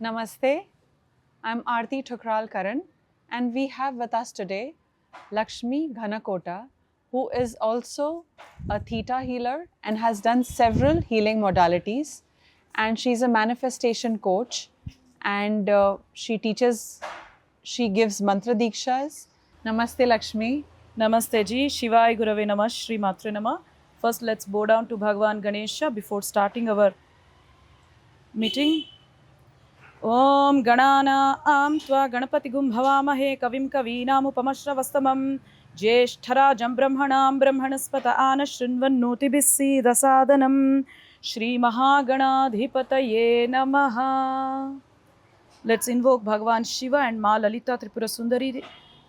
Namaste, I'm Aarti Thukral Karan, and we have with us today Lakshmi Ghanakota, who is also a Theta healer and has done several healing modalities. And she's a manifestation coach, and she gives mantra dikshas. Namaste, Lakshmi. Namaste ji, Shivaya Gurave Namah, Shri Matre Namah. First, let's bow down to Bhagavan Ganesha before starting our meeting. Om Ganana Am Tva Ganapati Gum Bhavamahe Kavim Kavinamupamashravastamam Jeshthara Brahmanam Brahmanaspata Ana Shrinvannoti Bissi Dasadanam Shri Mahaganadhipataye Namaha. Let's invoke Bhagavan Shiva and Ma Lalita Tripura Sundari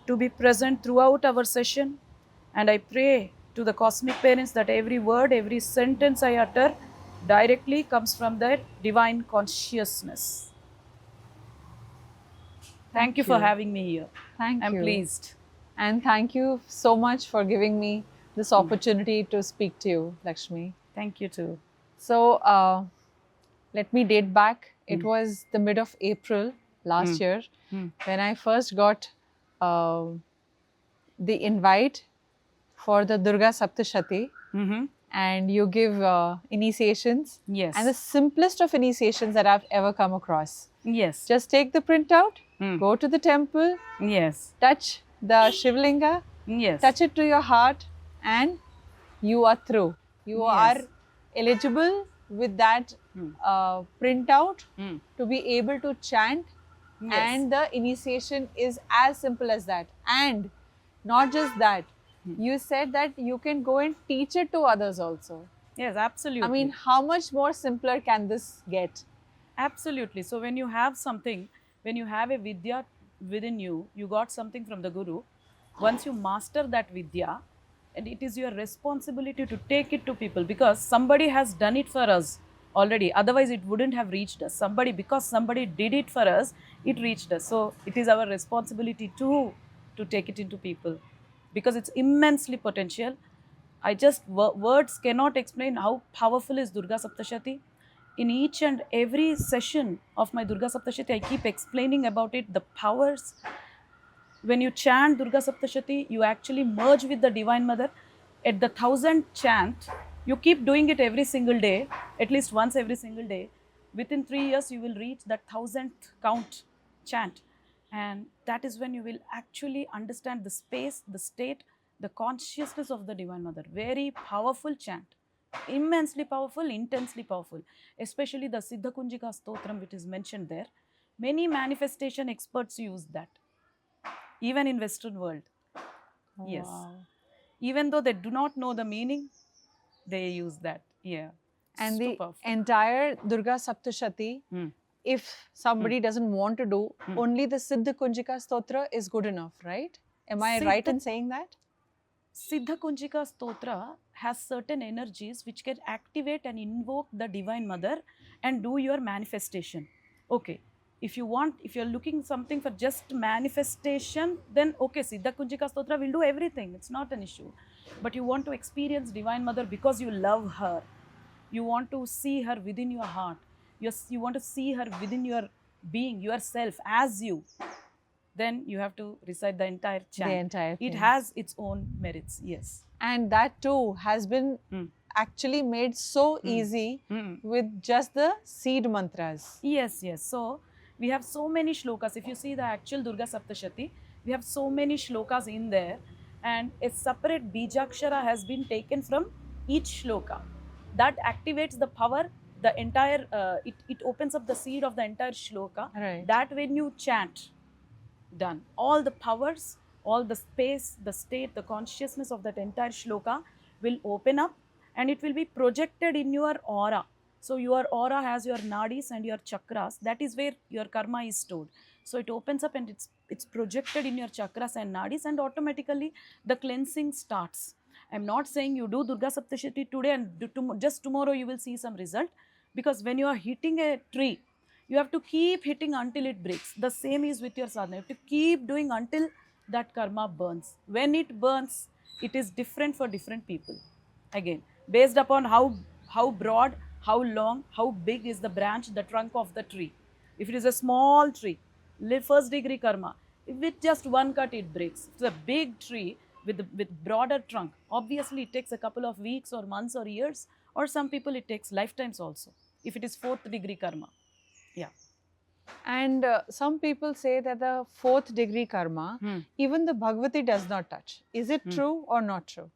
to be present throughout our session. And I pray to the cosmic parents that every word, every sentence I utter directly comes from their divine consciousness. Thank you for having me here. Thank you. I'm pleased. And thank you so much for giving me this opportunity to speak to you, Lakshmi. Thank you too. So, let me date back. It was the mid of April last year when I first got the invite for the Durga Saptashati. And you give initiations. Yes. And the simplest of initiations that I've ever come across. Yes. Just take the printout, go to the temple, Yes. touch the Shivlinga, Yes. touch it to your heart, and you are through. You are eligible with that printout to be able to chant, and the initiation is as simple as that. And not just that, you said that you can go and teach it to others also. Yes, absolutely. I mean, how much more simpler can this get? Absolutely. So when you have something, when you have a vidya within you, you got something from the Guru. Once you master that vidya, and it is your responsibility to take it to people, because somebody has done it for us already. Otherwise, it wouldn't have reached us. Because somebody did it for us, it reached us. So it is our responsibility to take it into people, because it's immensely potential. Words cannot explain how powerful is Durga Saptashati. In each and every session of my Durga Saptashati, I keep explaining about it, the powers. When you chant Durga Saptashati, you actually merge with the Divine Mother. At the 1000th chant, you keep doing it every single day, at least once every single day. Within 3 years, you will reach that 1000th count chant. And that is when you will actually understand the space, the state, the consciousness of the Divine Mother. Very powerful chant. Immensely powerful, intensely powerful. Especially the Siddha Kunjika Stotram, which is mentioned there. Many manifestation experts use that. Even in Western world. Oh, yes. wow. Even though they do not know the meaning, they use that. Yeah. And the powerful. entire Durga Saptashati, if somebody doesn't want to do, only the Siddha Kunjika Stotra is good enough, right? Am I right in saying that? Siddha Kunjika Stotra has certain energies which can activate and invoke the Divine Mother and do your manifestation. Okay. If you're looking something for just manifestation, then okay, Siddha Kunjika Stotra will do everything. It's not an issue. But you want to experience Divine Mother because you love her. You want to see her within your heart. You want to see her within your being, yourself, as you. Then you have to recite the entire chant. The entire thing. It has its own merits, yes. And that too has been actually made so easy with just the seed mantras. Yes, yes. So, we have so many shlokas. If you see the actual Durga Saptashati, we have so many shlokas in there, and a separate Bijakshara has been taken from each shloka. That activates the power, the entire, it opens up the seed of the entire shloka. Right. That when you chant, done. All the powers, all the space, the state, the consciousness of that entire shloka will open up, and it will be projected in your aura. So your aura has your nadis and your chakras. That is where your karma is stored. So it opens up and it's projected in your chakras and nadis, and automatically the cleansing starts. I'm not saying you do Durga Saptashati today and just tomorrow you will see some result, because when you are hitting a tree, you have to keep hitting until it breaks. The same is with your sadhana. You have to keep doing until that karma burns. When it burns, it is different for different people. Again, based upon how broad, how long, how big is the branch, the trunk of the tree. If it is a small tree, first degree karma, with just one cut it breaks. If it's a big tree with broader trunk, obviously it takes a couple of weeks or months or years, or some people it takes lifetimes also, if it is fourth degree karma. Yeah. And some people say that the fourth degree karma, even the Bhagavati does not touch. Is it true or not true?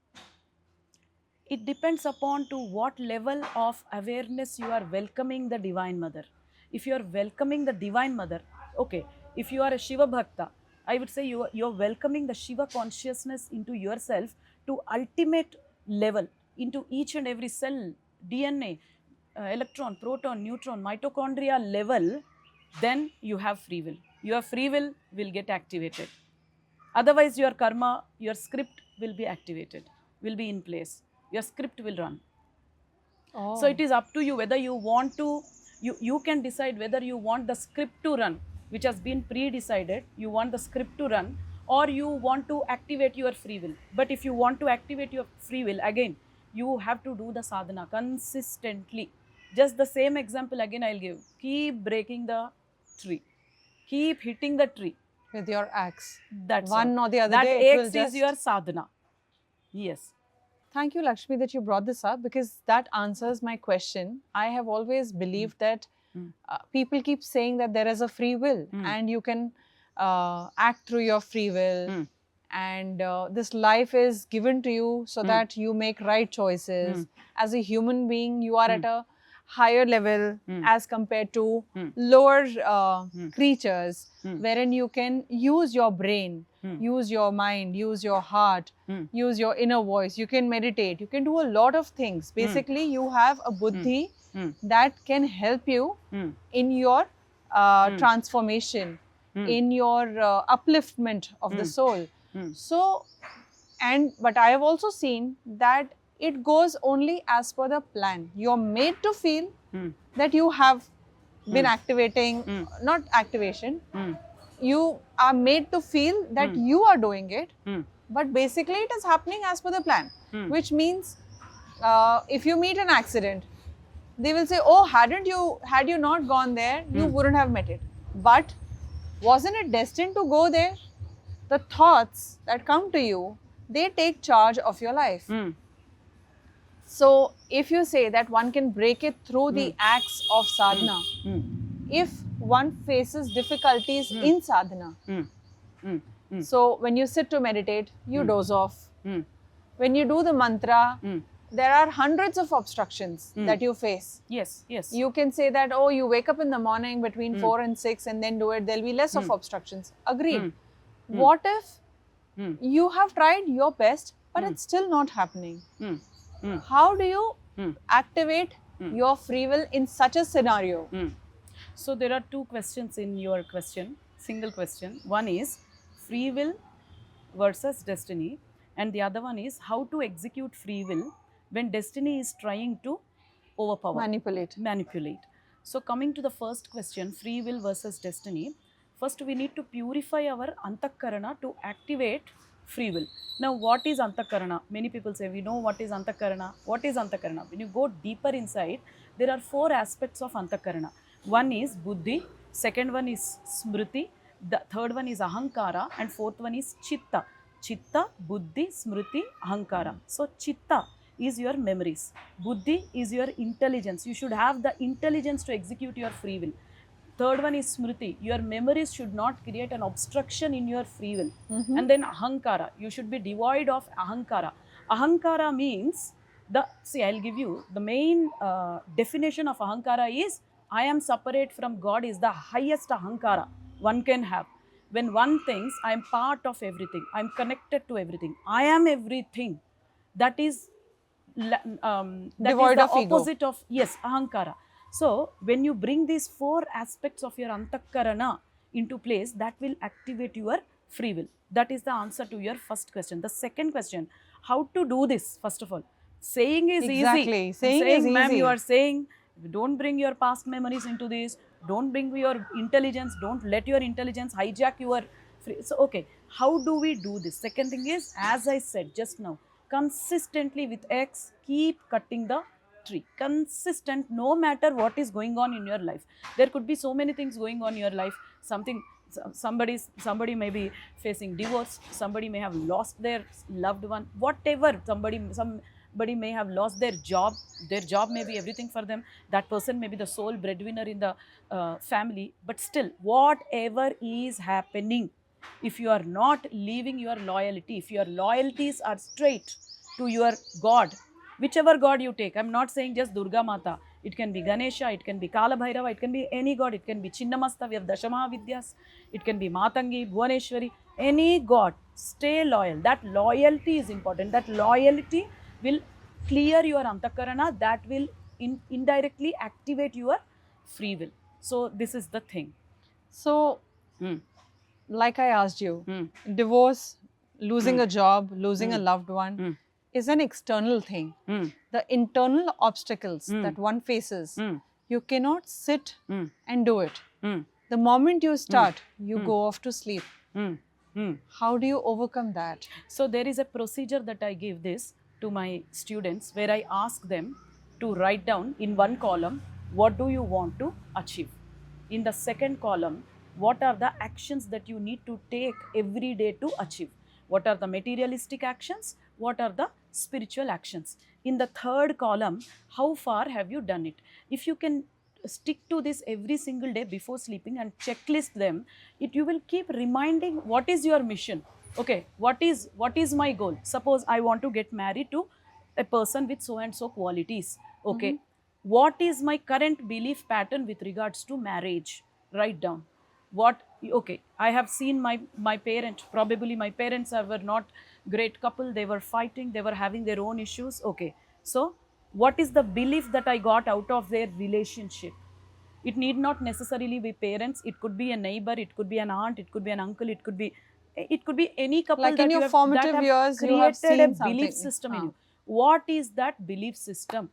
It depends upon to what level of awareness you are welcoming the Divine Mother. If you are welcoming the Divine Mother, okay, if you are a Shiva Bhakta, I would say you're welcoming the Shiva consciousness into yourself to ultimate level, into each and every cell, DNA, electron, proton, neutron, mitochondria level, then you have free will. Your free will get activated. Otherwise, your karma, your script will be activated, will be in place. Your script will run. Oh. So it is up to you whether you want to, you can decide whether you want the script to run, which has been pre-decided, you want the script to run, or you want to activate your free will. But if you want to activate your free will, again, you have to do the sadhana consistently. Just the same example again I'll give. Keep breaking the tree. Keep hitting the tree. With your axe. That's one all. or the other that day. That axe is your sadhana. Yes. Thank you, Lakshmi, that you brought this up, because that answers my question. I have always believed that people keep saying that there is a free will and you can act through your free will. And this life is given to you so that you make right choices. As a human being, you are at a higher level as compared to lower creatures, wherein you can use your brain, use your mind, use your heart, use your inner voice. You can meditate, you can do a lot of things. Basically, you have a buddhi that can help you in your transformation, in your upliftment of the soul. So, but I have also seen that it goes only as per the plan. You're made to feel that you have been activating, not activation, you are made to feel that you are doing it, but basically it is happening as per the plan, which means if you meet an accident, they will say, oh, had you not gone there, you wouldn't have met it. But wasn't it destined to go there? The thoughts that come to you, they take charge of your life. So, if you say that one can break it through the acts of sadhana, if one faces difficulties in sadhana, so when you sit to meditate, you doze off. When you do the mantra, there are hundreds of obstructions that you face. Yes, yes. You can say that, oh, you wake up in the morning between 4 and 6 and then do it, there'll be less of obstructions. Agreed. What if you have tried your best, but it's still not happening? How do you activate your free will in such a scenario? So there are two questions in your question, single question. One is free will versus destiny, and the other one is how to execute free will when destiny is trying to overpower, manipulate. So coming to the first question, free will versus destiny, first we need to purify our antakarana to activate free will. Now, what is antakarana? Many people say, we know what is antakarana. What is antakarana? When you go deeper inside, there are 4 aspects of antakarana. One is buddhi, second one is smriti, the third one is ahankara, and fourth one is chitta. Chitta, buddhi, smriti, ahankara. So, chitta is your memories. Buddhi is your intelligence. You should have the intelligence to execute your free will. Third one is smriti. Your memories should not create an obstruction in your free will. And then ahankara. You should be devoid of ahankara. Ahankara means, I'll give you the main definition of ahankara is, I am separate from God is the highest ahankara one can have. When one thinks, I am part of everything, I am connected to everything, I am everything, that is devoid the of opposite ego. of, yes, ahankara. So, when you bring these 4 aspects of your antakarana into place, that will activate your free will. That is the answer to your first question. The second question, how to do this? First of all, saying is easy. Saying is easy. Ma'am, you are saying, don't bring your past memories into this. Don't bring your intelligence. Don't let your intelligence hijack your free. So, okay, how do we do this? Second thing is, as I said just now, consistently with X, keep cutting the tree, consistent, no matter what is going on in your life. There could be so many things going on in your life. Somebody may be facing divorce, somebody may have lost their loved one, whatever. Somebody may have lost their job may be everything for them. That person may be the sole breadwinner in the family, but still, whatever is happening, if you are not leaving your loyalty, if your loyalties are straight to your God, whichever God you take, I'm not saying just Durga Mata, it can be Ganesha, it can be Kala Bhairava, it can be any God, it can be Chinnamasta, we have Dashamaha Vidyas, it can be Matangi, Bhuvaneshwari, any God, stay loyal. That loyalty is important. That loyalty will clear your antakarana, that will indirectly activate your free will. So this is the thing. So, like I asked you, divorce, losing a job, losing a loved one is an external thing. The internal obstacles that one faces, you cannot sit and do it. The moment you start, you go off to sleep. How do you overcome that? So there is a procedure that I give this to my students, where I ask them to write down in one column, what do you want to achieve? In the second column, what are the actions that you need to take every day to achieve? What are the materialistic actions? What are the spiritual actions? In the third column, how far have you done it? If you can stick to this every single day before sleeping and checklist them, you will keep reminding what is your mission. Okay, what is my goal? Suppose I want to get married to a person with so and so qualities. Okay, what is my current belief pattern with regards to marriage? Write down. Okay, I have seen my parent, probably my parents were not great couple, they were fighting, they were having their own issues. Okay, so what is the belief that I got out of their relationship? It need not necessarily be parents, it could be a neighbor, it could be an aunt, it could be an uncle, it could be any couple Like that in your you have, formative that have years, you created have seen a something. belief system in you. What is that belief system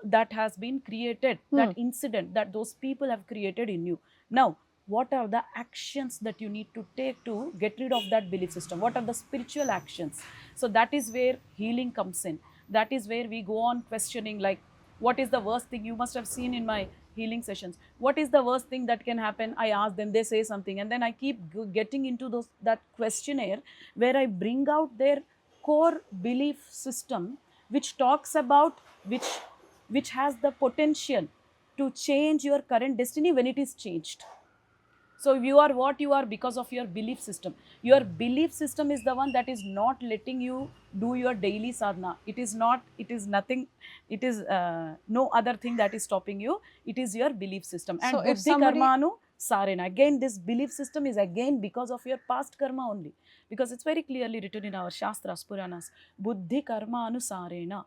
that has been created, that incident that those people have created in you? Now, what are the actions that you need to take to get rid of that belief system? What are the spiritual actions? So that is where healing comes in. That is where we go on questioning, like, what is the worst thing? You must have seen in my healing sessions, what is the worst thing that can happen? I ask them, they say something, and then I keep getting into that questionnaire, where I bring out their core belief system, which talks about which has the potential to change your current destiny when it is changed. So you are what you are because of your belief system. Your belief system is the one that is not letting you do your daily sadhana. It is nothing, it is no other thing that is stopping you. It is your belief system. And So if buddhi karmanu sarena. Again, this belief system is again because of your past karma only. Because it's very clearly written in our Shastras, Puranas. Buddhi karma anusarena.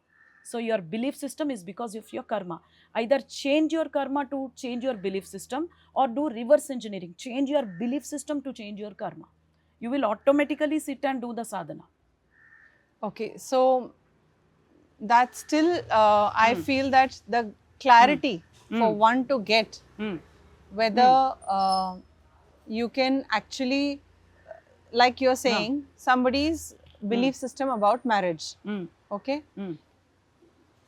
So your belief system is because of your karma. Either change your karma to change your belief system, or do reverse engineering. Change your belief system to change your karma. You will automatically sit and do the sadhana. Okay, so that still, I feel that the clarity for one to get whether you can actually, like you're saying, somebody's belief system about marriage. Okay.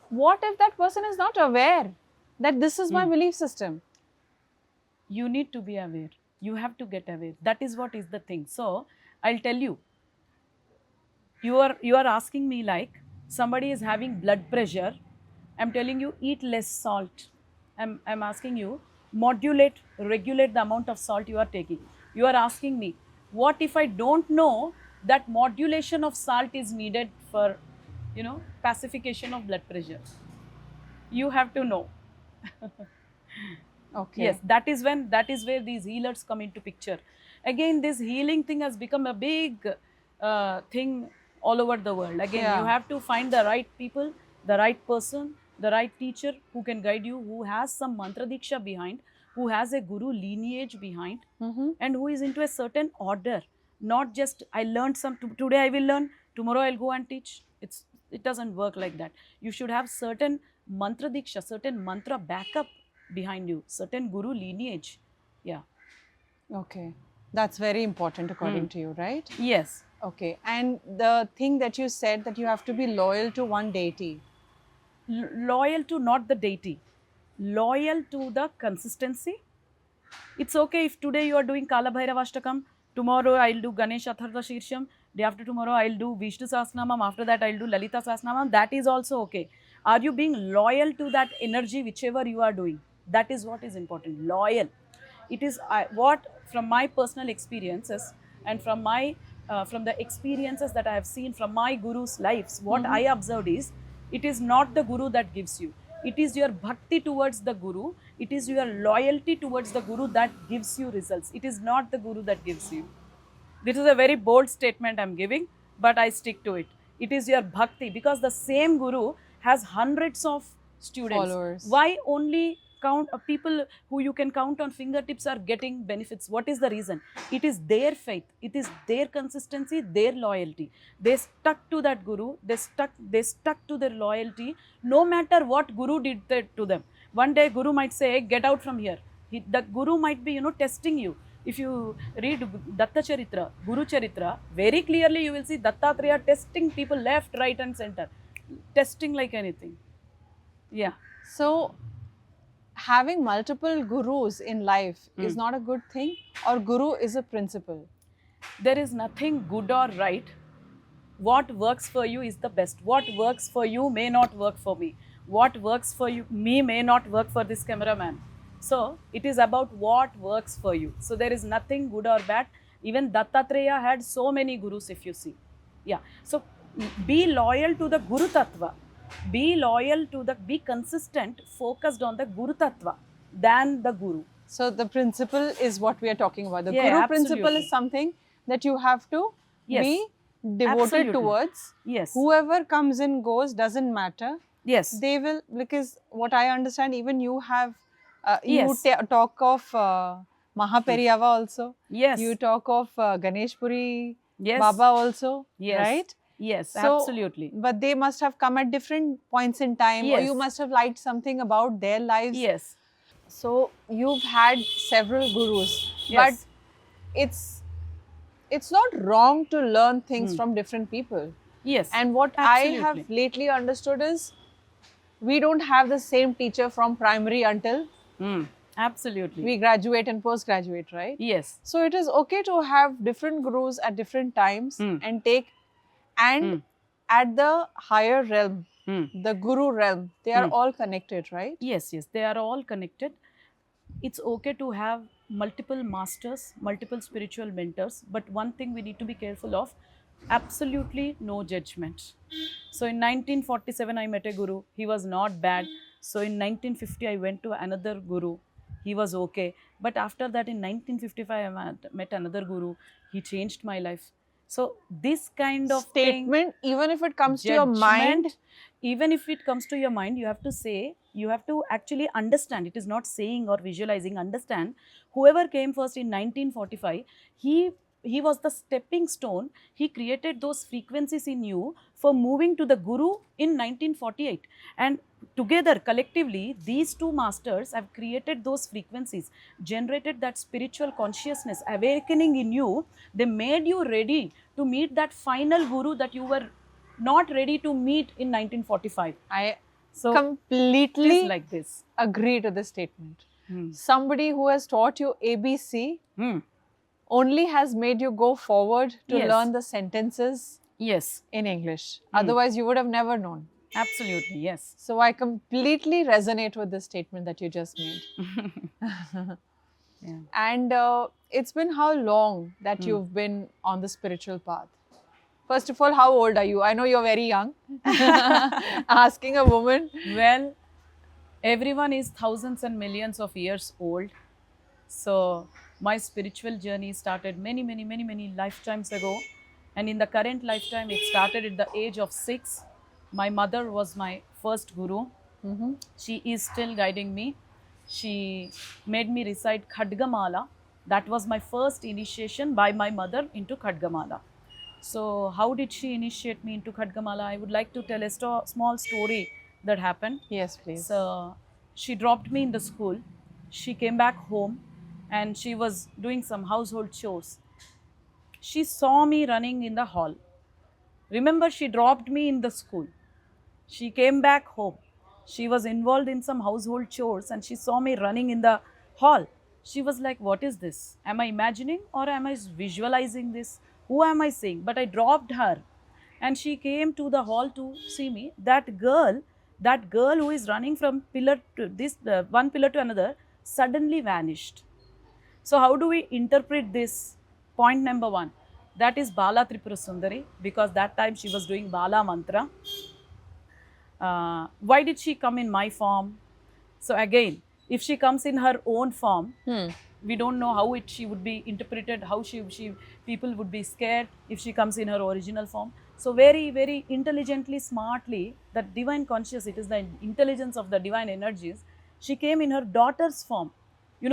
What if that person is not aware that this is my belief system? You need to be aware. You have to get aware. That is what is the thing. So I'll tell you. You are asking me, like, somebody is having blood pressure. I'm telling you, eat less salt. I'm asking you, regulate the amount of salt you are taking. You are asking me, what if I don't know that modulation of salt is needed for, pacification of blood pressure? You have to know. Okay. Yes, that is where these healers come into picture. Again, this healing thing has become a big thing all over the world. Again, you have to find the right people, the right person, the right teacher who can guide you, who has some mantra diksha behind, who has a guru lineage behind, and who is into a certain order. Not just I learned today I will learn, tomorrow I'll go and teach. It doesn't work like that. You should have certain mantra diksha, certain mantra backup behind you, certain guru lineage. Yeah. Okay. That's very important according to you, right? Yes. Okay. And the thing that you said, that you have to be loyal to one deity. loyal to not the deity, loyal to the consistency. It's okay if today you are doing Kala Bhairavashtakam, tomorrow I'll do Ganesh Atharva Shirsham, day after tomorrow I'll do Vishnu Sahasranamam, after that I'll do Lalita Sahasranamam. That is also okay. Are you being loyal to that energy, whichever you are doing? That is what is important. Loyal. It is what, from my personal experiences and from my from the experiences that I have seen from my guru's lives, what I observed is, it is not the guru that gives you. It is your bhakti towards the guru. It is your loyalty towards the guru that gives you results. It is not the guru that gives you. This is a very bold statement I'm giving, but I stick to it. It is your bhakti, because the same guru has hundreds of students. Followers. Why only count people who you can count on fingertips are getting benefits? What is the reason? It is their faith, it is their consistency, their loyalty. They stuck to that guru, they stuck to their loyalty, no matter what guru did that to them. One day guru might say, get out from here. The guru might be, testing you. If you read Datta Charitra, Guru Charitra, very clearly you will see Dattatreya testing people left, right and center. Testing like anything. Yeah. So, having multiple gurus in life is not a good thing, or guru is a principle? There is nothing good or right. What works for you is the best. What works for you may not work for me. What works for me may not work for this cameraman. So it is about what works for you. So there is nothing good or bad. Even Dattatreya had so many gurus, if you see. Yeah. So be loyal to the Guru Tattva. Be consistent, focused on the Guru Tattva than the Guru. So the principle is what we are talking about. The Yeah, guru absolutely. principle is something that you have to Yes. be devoted Absolutely. towards. Yes. Whoever comes in goes, doesn't matter. Yes. They will, because what I understand, even you have, Yes. you talk of Mahaperiyava also. Yes. You talk of Ganeshpuri Yes. Baba also, Yes. right? Yes, So, absolutely. But they must have come at different points in time, or Yes. you must have liked something about their lives. Yes. So you've had several gurus, Yes. but it's not wrong to learn things from different people. Yes. And what Absolutely. I have lately understood is, we don't have the same teacher from primary until Absolutely. we graduate and postgraduate, right? Yes. So it is okay to have different gurus at different times and take, and at the higher realm, the guru realm, they are all connected, right? Yes, yes, they are all connected. It's okay to have multiple masters, multiple spiritual mentors, but one thing we need to be careful of, absolutely no judgment. So in 1947, I met a guru. He was not bad. So in 1950, I went to another guru. He was okay. But after that, in 1955, I met another guru. He changed my life. So this kind of Statement, even if it comes to your mind, judgment, even if it comes to your mind, you have to say, you have to actually understand. It is not saying or visualizing, understand. Whoever came first in 1945, he was the stepping stone. He created those frequencies in you for moving to the guru in 1948. And together, collectively, these two masters have created those frequencies, generated that spiritual consciousness, awakening in you. They made you ready to meet that final guru that you were not ready to meet in 1945. I So completely it is like this. agree to this statement. Somebody who has taught you ABC only has made you go forward to Yes. learn the sentences Yes, in English. Otherwise, you would have never known. absolutely, yes. So I completely resonate with the statement that you just made. Yeah. And it's been how long that you've been on the spiritual path? First of all, how old are you? I know you're very young. Asking a woman. Well, everyone is thousands and millions of years old. So my spiritual journey started many lifetimes ago. And in the current lifetime, it started at the age of 6. My mother was my first guru. She is still guiding me. She made me recite Khadgamala. That was my first initiation by my mother into Khadgamala. So how did she initiate me into Khadgamala? I would like to tell a small story that happened. Yes, please. So she dropped me in the school. She came back home and she was doing some household chores. She saw me running in the hall. Remember, she dropped me in the school. She came back home. She was involved in some household chores and she saw me running in the hall. She was like, what is this? Am I imagining or am I visualizing this? Who am I seeing? But I dropped her and she came to the hall to see me. That girl who is running from pillar to this, one pillar to another, suddenly vanished. So how do we interpret this? Point number one, that is Bala Tripura Sundari, because that time she was doing Bala mantra. Why did she come in my form? So again, if she comes in her own form, we don't know how she would be interpreted, how she people would be scared if she comes in her original form. So very, very intelligently, smartly, that divine conscious, it is the intelligence of the divine energies. She came in her daughter's form,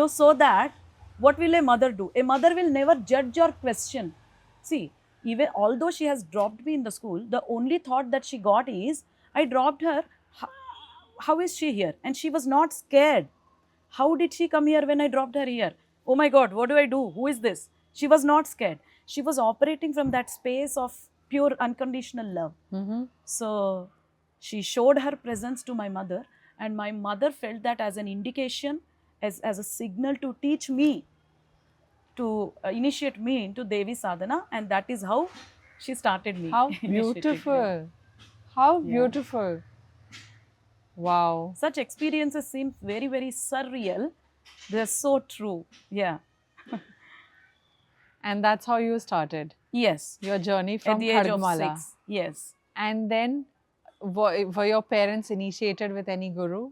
so that what will a mother do? A mother will never judge or question. See, even although she has dropped me in the school, the only thought that she got is, I dropped her. How is she here? And she was not scared. How did she come here when I dropped her here? Oh my God, what do I do? Who is this? She was not scared. She was operating from that space of pure unconditional love. So she showed her presence to my mother, and my mother felt that as an indication, as a signal to teach me, to initiate me into Devi Sadhana, and that is how she started me. How initiating, yeah. beautiful. How Yeah. beautiful. Wow. Such experiences seem very, very surreal. They're so true. Yeah. And that's how you started Yes. your journey At from the age of Khadgmala. 6. Yes. And then were your parents initiated with any guru?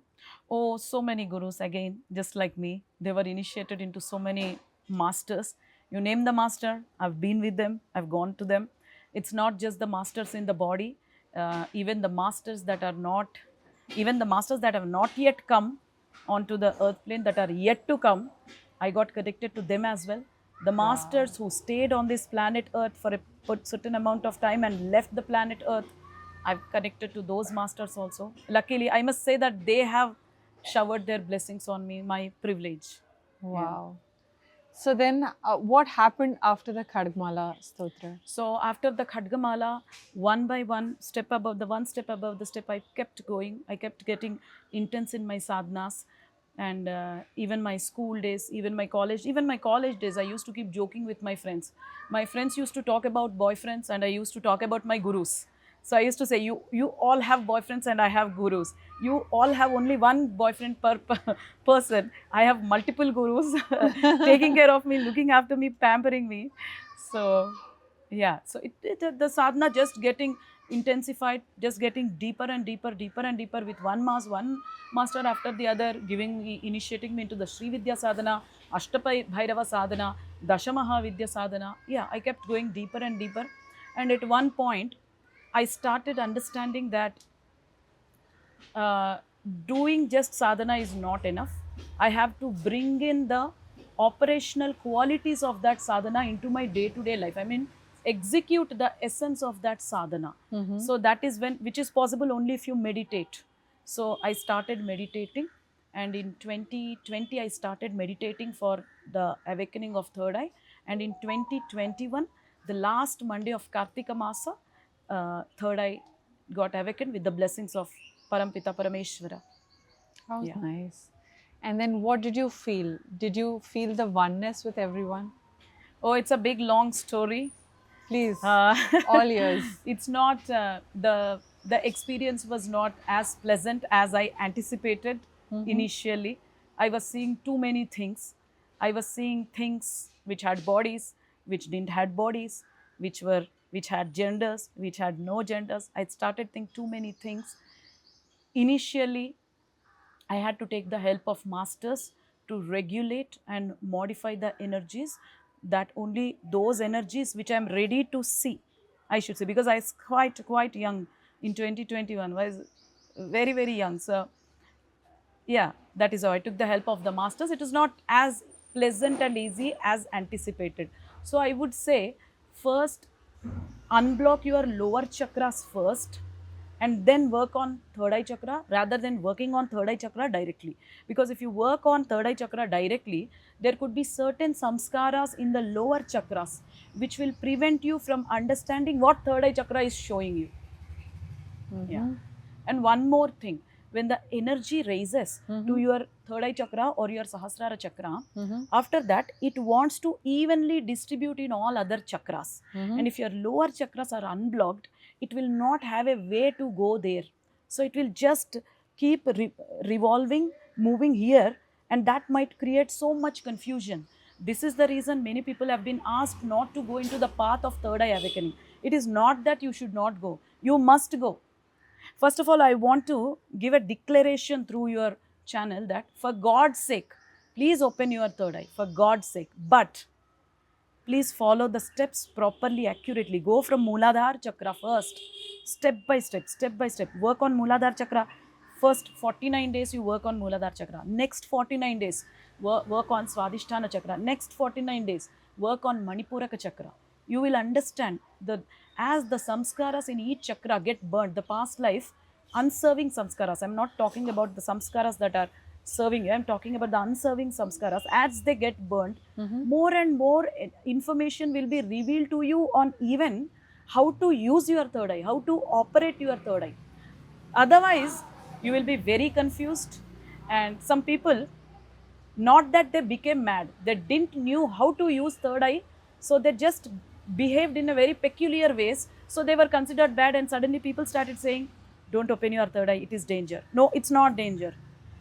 Oh, so many gurus again, just like me. They were initiated into so many masters. You name the master, I've been with them, I've gone to them. It's not just the masters in the body, even the masters that are not, even the masters that have not yet come onto the earth plane, that are yet to come, I got connected to them as well. The masters who stayed on this planet earth for a certain amount of time and left the planet earth, I've connected to those masters also. Luckily, I must say that they have showered their blessings on me, my privilege. Wow. So then what happened after the Khadgmala Stotra? So after the Khadgamala, one by one, step above the step, I kept going. I kept getting intense in my sadhanas. And even my school days, even my college days, I used to keep joking with my friends. My friends used to talk about boyfriends and I used to talk about my gurus. So I used to say, you all have boyfriends and I have gurus. You all have only one boyfriend per person. I have multiple gurus taking care of me, looking after me, pampering me. So yeah, so the sadhana just getting intensified, just getting deeper and deeper with one master after the other, initiating me into the Sri Vidya sadhana, Ashtapai Bhairava sadhana, Dashamaha Vidya sadhana. Yeah, I kept going deeper and deeper. And at one point, I started understanding that doing just sadhana is not enough. I have to bring in the operational qualities of that sadhana into my day-to-day life. I mean, execute the essence of that sadhana. So that is which is possible only if you meditate. So I started meditating, and in 2020 I started meditating for the awakening of third eye, and in 2021, the last Monday of Kartika Masa, third eye got awakened with the blessings of Parampita Parameshwara. How Yeah. nice. And then what did you feel? Did you feel the oneness with everyone? Oh, it's a big long story. Please, all ears. It's not the experience was not as pleasant as I anticipated initially. I was seeing too many things. I was seeing things which had bodies, which didn't had bodies, which had genders, which had no genders. I started thinking too many things. Initially, I had to take the help of masters to regulate and modify the energies, that only those energies which I am ready to see, I should say, because I was quite young in 2021, was very, very young. So yeah, that is how I took the help of the masters. It is not as pleasant and easy as anticipated. So I would say, first unblock your lower chakras first, and then work on third eye chakra rather than working on third eye chakra directly. Because if you work on third eye chakra directly, there could be certain samskaras in the lower chakras which will prevent you from understanding what third eye chakra is showing you. Yeah. And one more thing, when the energy raises to your third eye chakra or your Sahasrara chakra, after that it wants to evenly distribute in all other chakras. And if your lower chakras are unblocked, it will not have a way to go there. So it will just keep revolving, moving here, and that might create so much confusion. This is the reason many people have been asked not to go into the path of third eye awakening. It is not that you should not go. You must go. First of all, I want to give a declaration through your channel that for God's sake, please open your third eye, for God's sake. But please follow the steps properly, accurately. Go from Mooladhara chakra first, step by step, step by step. Work on Mooladhara chakra. First 49 days you work on Mooladhara chakra. Next 49 days work on Swadhisthana chakra. Next 49 days work on Manipuraka chakra. You will understand that as the samskaras in each chakra get burnt, the past life, unserving samskaras. I'm not talking about the samskaras that are serving you. I'm talking about the unserving samskaras. As they get burnt, more and more information will be revealed to you on even how to use your third eye, how to operate your third eye. Otherwise, you will be very confused. And some people, not that they became mad, they didn't knew how to use third eye, so they just behaved in a very peculiar ways. So they were considered bad, and suddenly people started saying, don't open your third eye, it is danger. No, it's not danger.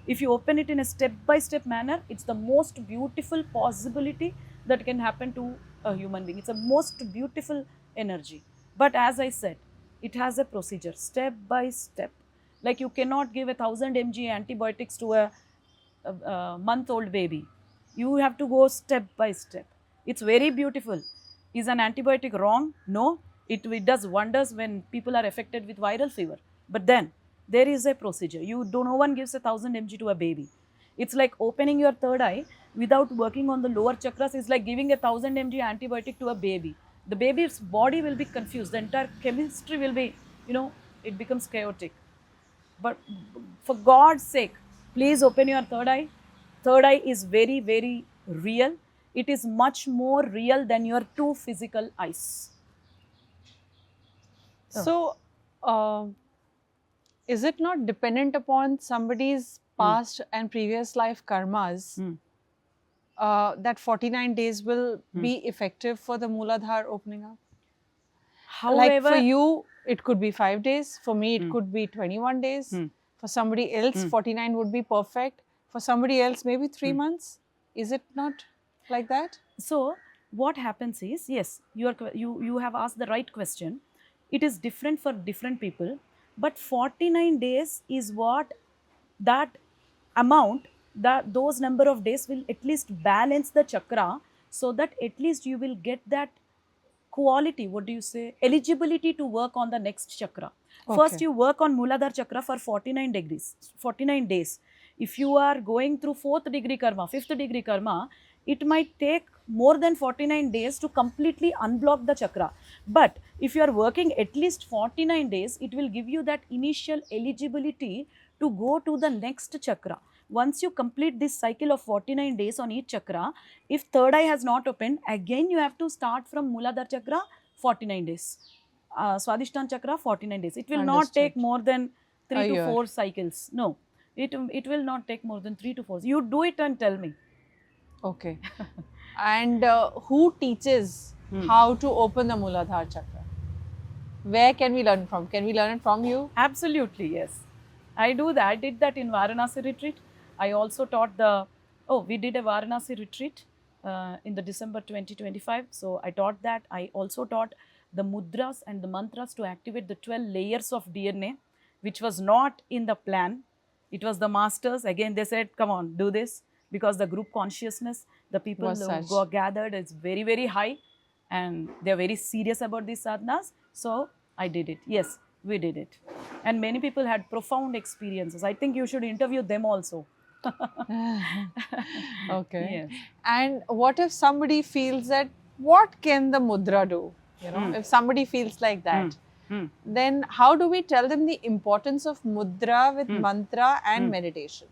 If you open it in a step-by-step manner, it's the most beautiful possibility that can happen to a human being. It's a most beautiful energy. But as I said, it has a procedure, step by step. Like you cannot give 1000 mg antibiotics to a month-old baby. You have to go step by step. It's very beautiful. Is an antibiotic wrong? No. It does wonders when people are affected with viral fever. But then there is a procedure. No one gives 1000 mg to a baby. It's like opening your third eye without working on the lower chakras is like giving 1000 mg antibiotic to a baby. The baby's body will be confused. The entire chemistry will be, it becomes chaotic. But for God's sake, please open your third eye. Third eye is very, very real. It is much more real than your two physical eyes. So, is it not dependent upon somebody's past and previous life karmas that 49 days will be effective for the Mooladhara opening up? However, like for you, it could be 5 days. For me, it could be 21 days. For somebody else, 49 would be perfect. For somebody else, maybe 3 months. Is it not like that? So, what happens is, yes, you have asked the right question. It is different for different people, but 49 days is what that amount, those number of days will at least balance the chakra, so that at least you will get that quality, eligibility to work on the next chakra. Okay. First, you work on Mooladhara chakra for 49 days. If you are going through 4th degree karma, 5th degree karma, it might take more than 49 days to completely unblock the chakra. But if you are working at least 49 days, it will give you that initial eligibility to go to the next chakra. Once you complete this cycle of 49 days on each chakra, if third eye has not opened, again you have to start from Mooladhara chakra 49 days. Swadhisthana chakra 49 days. It will not take more than 3 to 4 cycles. No, it will not take more than 3 to 4. You do it and tell me. Okay. And who teaches how to open the Mooladhara chakra? Where can we learn from? Can we learn it from you? Absolutely, yes. I do that. I did that in Varanasi retreat. I also taught we did a Varanasi retreat in the December 2025. So I taught that. I also taught the mudras and the mantras to activate the 12 layers of DNA, which was not in the plan. It was the masters. Again, they said, come on, do this. Because the group consciousness, the people who are gathered is very, very high, and they are very serious about these sadhanas. So I did it. Yes, we did it. And many people had profound experiences. I think you should interview them also. Okay. Yes. And what if somebody feels that, what can the mudra do? If somebody feels like that, then how do we tell them the importance of mudra with mantra and meditation?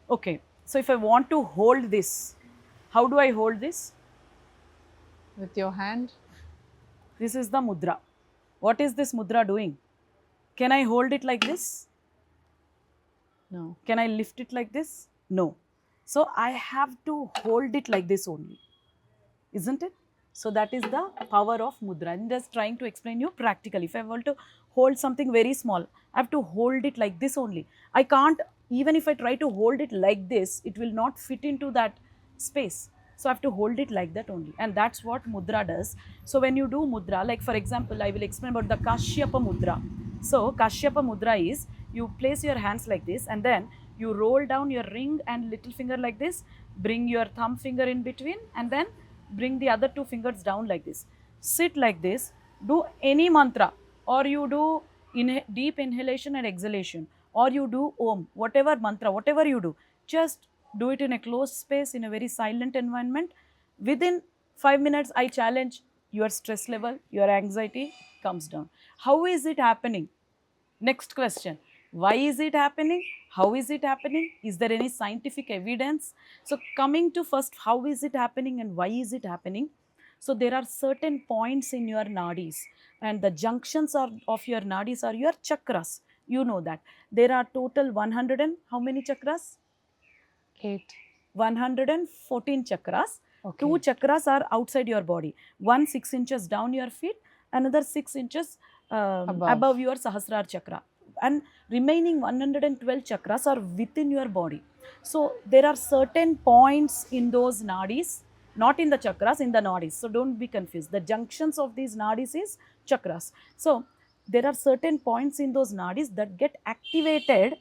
Okay. So if I want to hold this, how do I hold this? With your hand. This is the mudra. What is this mudra doing? Can I hold it like this? No. Can I lift it like this? No. So I have to hold it like this only, isn't it? So that is the power of mudra. I'm just trying to explain you practically. If I want to hold something very small, I have to hold it like this only. I can't, even if I try to hold it like this, it will not fit into that space. So I have to hold it like that only. And that's what mudra does. So when you do mudra, like for example, I will explain about the Kashyapa mudra. So Kashyapa mudra is, you place your hands like this and then you roll down your ring and little finger like this, bring your thumb finger in between and then bring the other two fingers down like this. Sit like this, do any mantra, or you do deep inhalation and exhalation, or you do Om, whatever mantra, whatever you do, just do it in a closed space, in a very silent environment. Within 5 minutes, I challenge, your stress level, your anxiety comes down. How is it happening? Next question. Why is it happening? How is it happening? Is there any scientific evidence? So coming to first, how is it happening and why is it happening? So there are certain points in your nadis and the junctions of your nadis are your chakras. You know that. There are total 100 and how many chakras? 8. 114 chakras. Okay. 2 chakras are outside your body. One 6 inches down your feet, another 6 inches above your Sahasrara chakra. And remaining 112 chakras are within your body. So there are certain points in those nadis, not in the chakras, in the nadis. So don't be confused. The junctions of these nadis is chakras. So there are certain points in those nadis that get activated,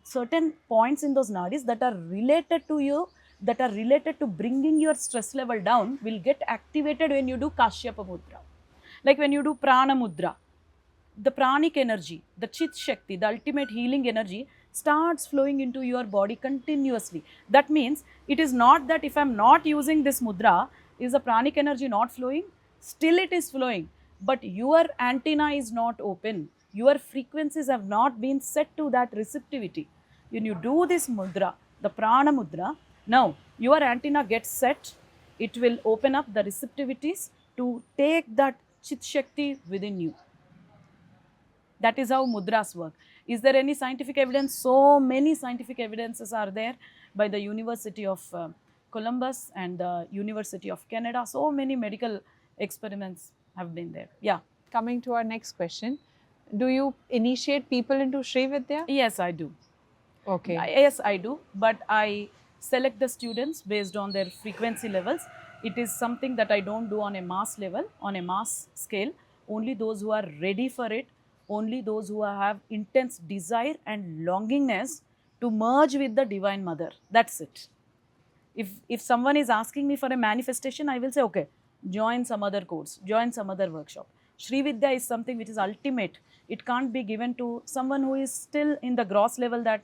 certain points in those nadis that are related to you, that are related to bringing your stress level down will get activated when you do Kashyapa mudra. Like when you do Prana mudra, the pranic energy, the Chit Shakti, the ultimate healing energy starts flowing into your body continuously. That means it is not that if I am not using this mudra, is the pranic energy not flowing? Still it is flowing, but your antenna is not open. Your frequencies have not been set to that receptivity. When you do this mudra, the prana mudra, now your antenna gets set, it will open up the receptivities to take that Chit Shakti within you. That is how mudras work. Is there any scientific evidence? So many scientific evidences are there by the University of Columbus and the University of Canada. So many medical experiments have been there. Yeah. Coming to our next question, do you initiate people into Sri Vidya? Yes, I do. Okay. Yes, I do. But I select the students based on their frequency levels. It is something that I don't do on a mass level, on a mass scale. Only those who are ready for it, only those who have intense desire and longingness to merge with the Divine Mother. That's it. If someone is asking me for a manifestation, I will say, okay, join some other course, join some other workshop. Sri Vidya is something which is ultimate. It can't be given to someone who is still in the gross level that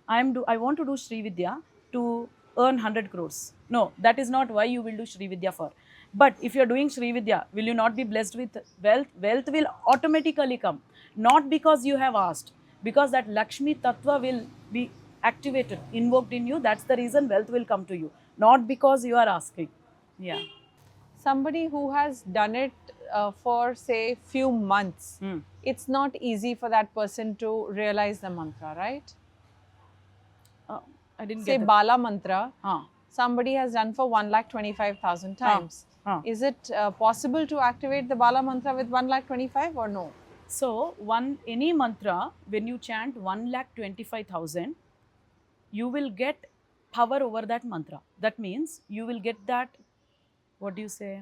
I want to do Sri Vidya to earn 100 crores. No, that is not why you will do Sri Vidya for. But if you are doing Sri Vidya, will you not be blessed with wealth? Wealth will automatically come. Not because you have asked, because that Lakshmi Tattva will be activated, invoked in you. That's the reason wealth will come to you. Not because you are asking. Yeah. Somebody who has done it for say few months, it's not easy for that person to realize the mantra, right? I didn't say get Bala mantra, that. somebody has done for 1,25,000 times. Is it possible to activate the Bala mantra with 1,25,000 or no? So, any mantra, when you chant 1,25,000, you will get power over that mantra. That means you will get that, what do you say?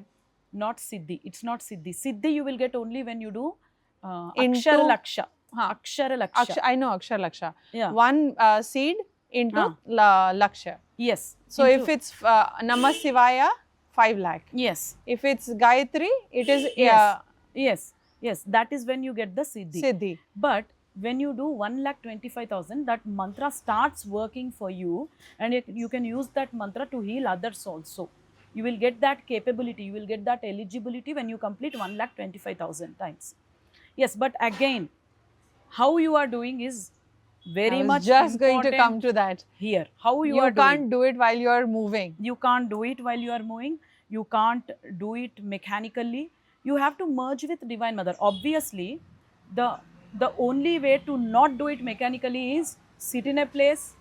Not Siddhi. It's not Siddhi. Siddhi you will get only when you do Akshara Laksha. Akshara Laksha. I know Akshar Laksha. Yeah. One seed into Laksha. Yes. So if it's Namah Shivaya, 5 lakh. Yes. If it's Gayatri, it is Yes. That is when you get the Siddhi. Siddhi. But when you do 1,25,000, that mantra starts working for you, and you can use that mantra to heal others also. You will get that capability, you will get that eligibility when you complete 1,25,000 times. Yes, but again, how you are doing is very much just going to important come to that. Here. How you You are can't doing. do it while you are moving. You can't do it while you are moving. You can't do it mechanically. You have to merge with Divine Mother. Obviously, the only way to not do it mechanically is sit in a place,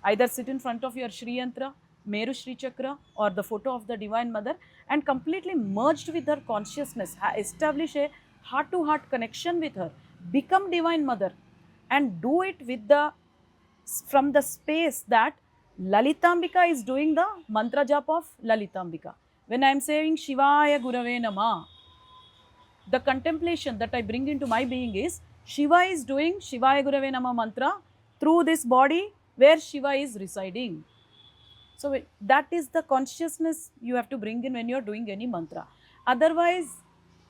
either sit in front of your Shri Yantra, Meru Shri Chakra, or the photo of the Divine Mother, and completely merged with her consciousness, establish a heart-to-heart connection with her, become Divine Mother, and do it with the from the space that Lalitambika is doing the mantra jap of Lalitambika. When I am saying Shivaya Gurave Nama, the contemplation that I bring into my being is Shiva is doing Shivaya Gurave Nama mantra through this body where Shiva is residing. So that is the consciousness you have to bring in when you are doing any mantra. Otherwise,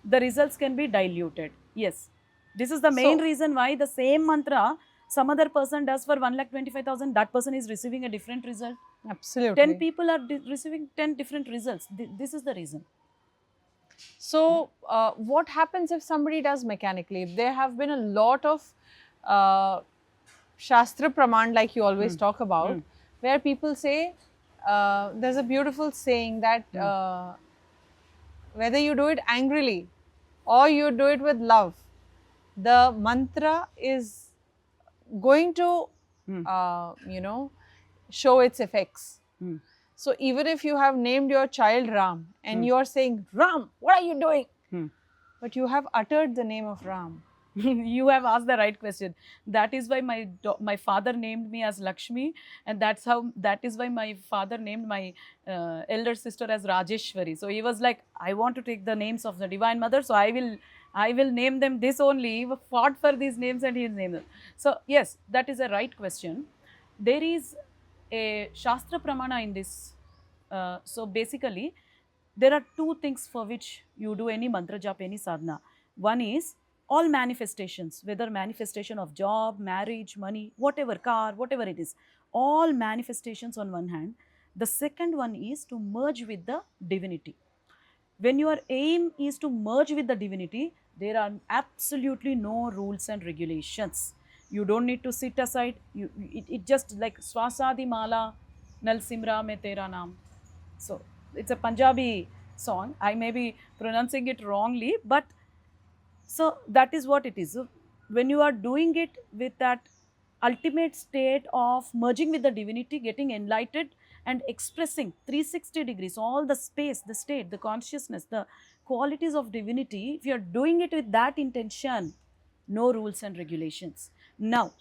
the results can be diluted. Yes, this is the main reason why the same mantra some other person does for 1,25,000, that person is receiving a different result. Absolutely. 10 people are receiving 10 different results. This is the reason. So, what happens if somebody does mechanically? There have been a lot of Shastra Praman, like you always talk about, where people say, there's a beautiful saying that whether you do it angrily or you do it with love, the mantra is going to, you know, show its effects. So even if you have named your child Ram and you are saying, Ram, what are you doing? But you have uttered the name of Ram. You have asked the right question. That is why my father named me as Lakshmi, and that is why my father named my elder sister as Rajeshwari. So he was like, I want to take the names of the Divine Mother, so I will name them this only. He fought for these names and he named them. So yes, that is a right question. There is a Shastra Pramana in this. So basically, there are two things for which you do any mantra jap, any sadhana. One is all manifestations, whether manifestation of job, marriage, money, whatever, car, whatever it is, all manifestations on one hand. The second one is to merge with the divinity. When your aim is to merge with the divinity, there are absolutely no rules and regulations. You don't need to sit aside. It just like Swasadi Mala Nalsimra Me Tera Naam. So it's a Punjabi song. I may be pronouncing it wrongly, but so that is what it is. So when you are doing it with that ultimate state of merging with the divinity, getting enlightened and expressing 360 degrees, all the space, the state, the consciousness, the qualities of divinity, if you are doing it with that intention, no rules and regulations. Now,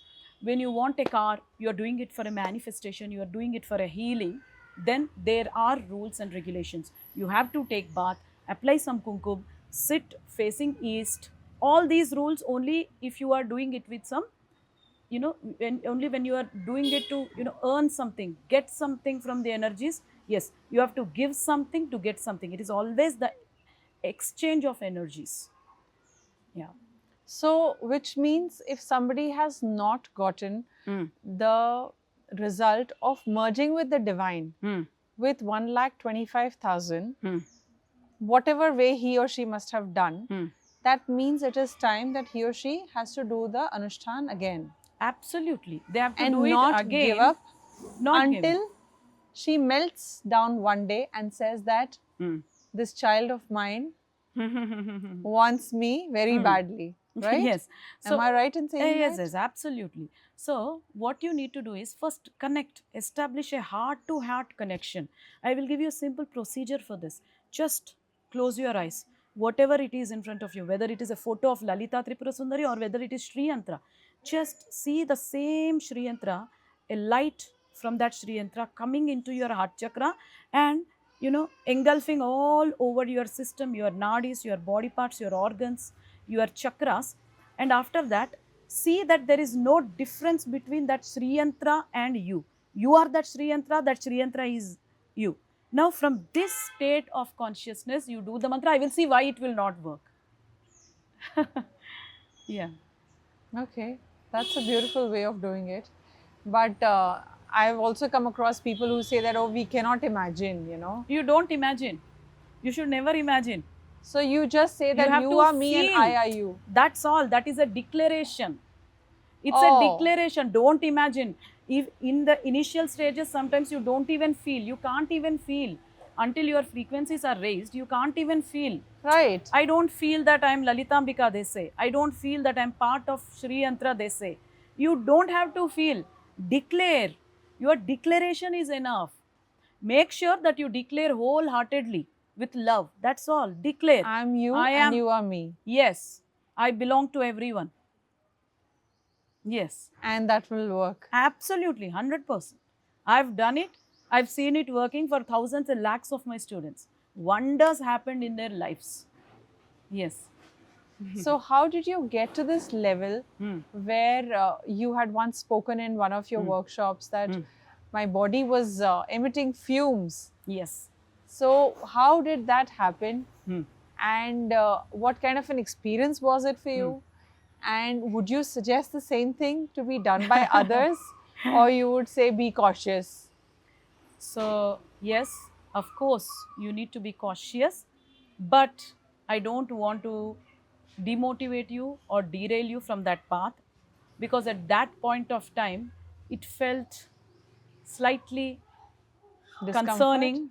when you want a car, you are doing it for a manifestation, you are doing it for a healing, then there are rules and regulations. You have to take bath, apply some kumkum, sit facing east. All these rules only if you are doing it with some, only when you are doing it to, earn something, get something from the energies. Yes, you have to give something to get something. It is always the exchange of energies. Yeah. So, which means if somebody has not gotten the result of merging with the divine with 1,25,000, whatever way he or she must have done, that means it is time that he or she has to do the Anushthan again. Absolutely. They have to and do not it again. give up Not give until she melts down one day and says that this child of mine wants me very badly. Right? Yes. Am I right in saying yes, that? yes, absolutely. So, what you need to do is first connect, establish a heart-to-heart connection. I will give you a simple procedure for this. Just close your eyes. Whatever it is in front of you, whether it is a photo of Lalita Tripura Sundari or whether it is Shri Yantra, just see the same Shri Yantra, a light from that Shri Yantra coming into your heart chakra and, engulfing all over your system, your nadis, your body parts, your organs, your chakras. And after that, see that there is no difference between that Shri Yantra and you. You are that Shri Yantra is you. Now, from this state of consciousness, you do the mantra. I will see why it will not work. Yeah. Okay, that's a beautiful way of doing it. But I've also come across people who say that, oh, we cannot imagine, You don't imagine. You should never imagine. So you just say that you are me and I are you. That's all. That is a declaration. It's a declaration. Don't imagine. If in the initial stages, sometimes you don't even feel. You can't even feel. Until your frequencies are raised, you can't even feel. Right. I don't feel that I am Lalitambika, they say. I don't feel that I am part of Shri Yantra, they say. You don't have to feel. Declare. Your declaration is enough. Make sure that you declare wholeheartedly with love. That's all. Declare. I'm you I and am- you are me. Yes, I belong to everyone. Yes, And that will work. absolutely, 100%. I've done it. I've seen it working for thousands and lakhs of my students. Wonders happened in their lives. Yes. So, how did you get to this level Hmm. where you had once spoken in one of your workshops that my body was emitting fumes? Yes. So, how did that happen? Hmm. And what kind of an experience was it for you? And would you suggest the same thing to be done by others, or you would say be cautious? So, yes, of course, you need to be cautious, but I don't want to demotivate you or derail you from that path, because at that point of time, it felt slightly Discomfort? concerning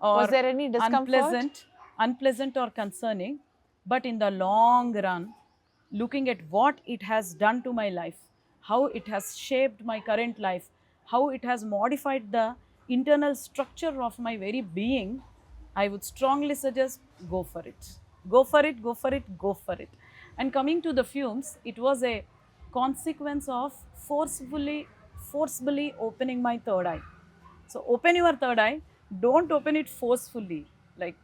or Was there any discomfort? unpleasant or concerning. But in the long run, looking at what it has done to my life, how it has shaped my current life, how it has modified the internal structure of my very being, I would strongly suggest go for it. Go for it, go for it, go for it. And coming to the fumes, it was a consequence of forcefully opening my third eye. So open your third eye. Don't open it forcefully. Like,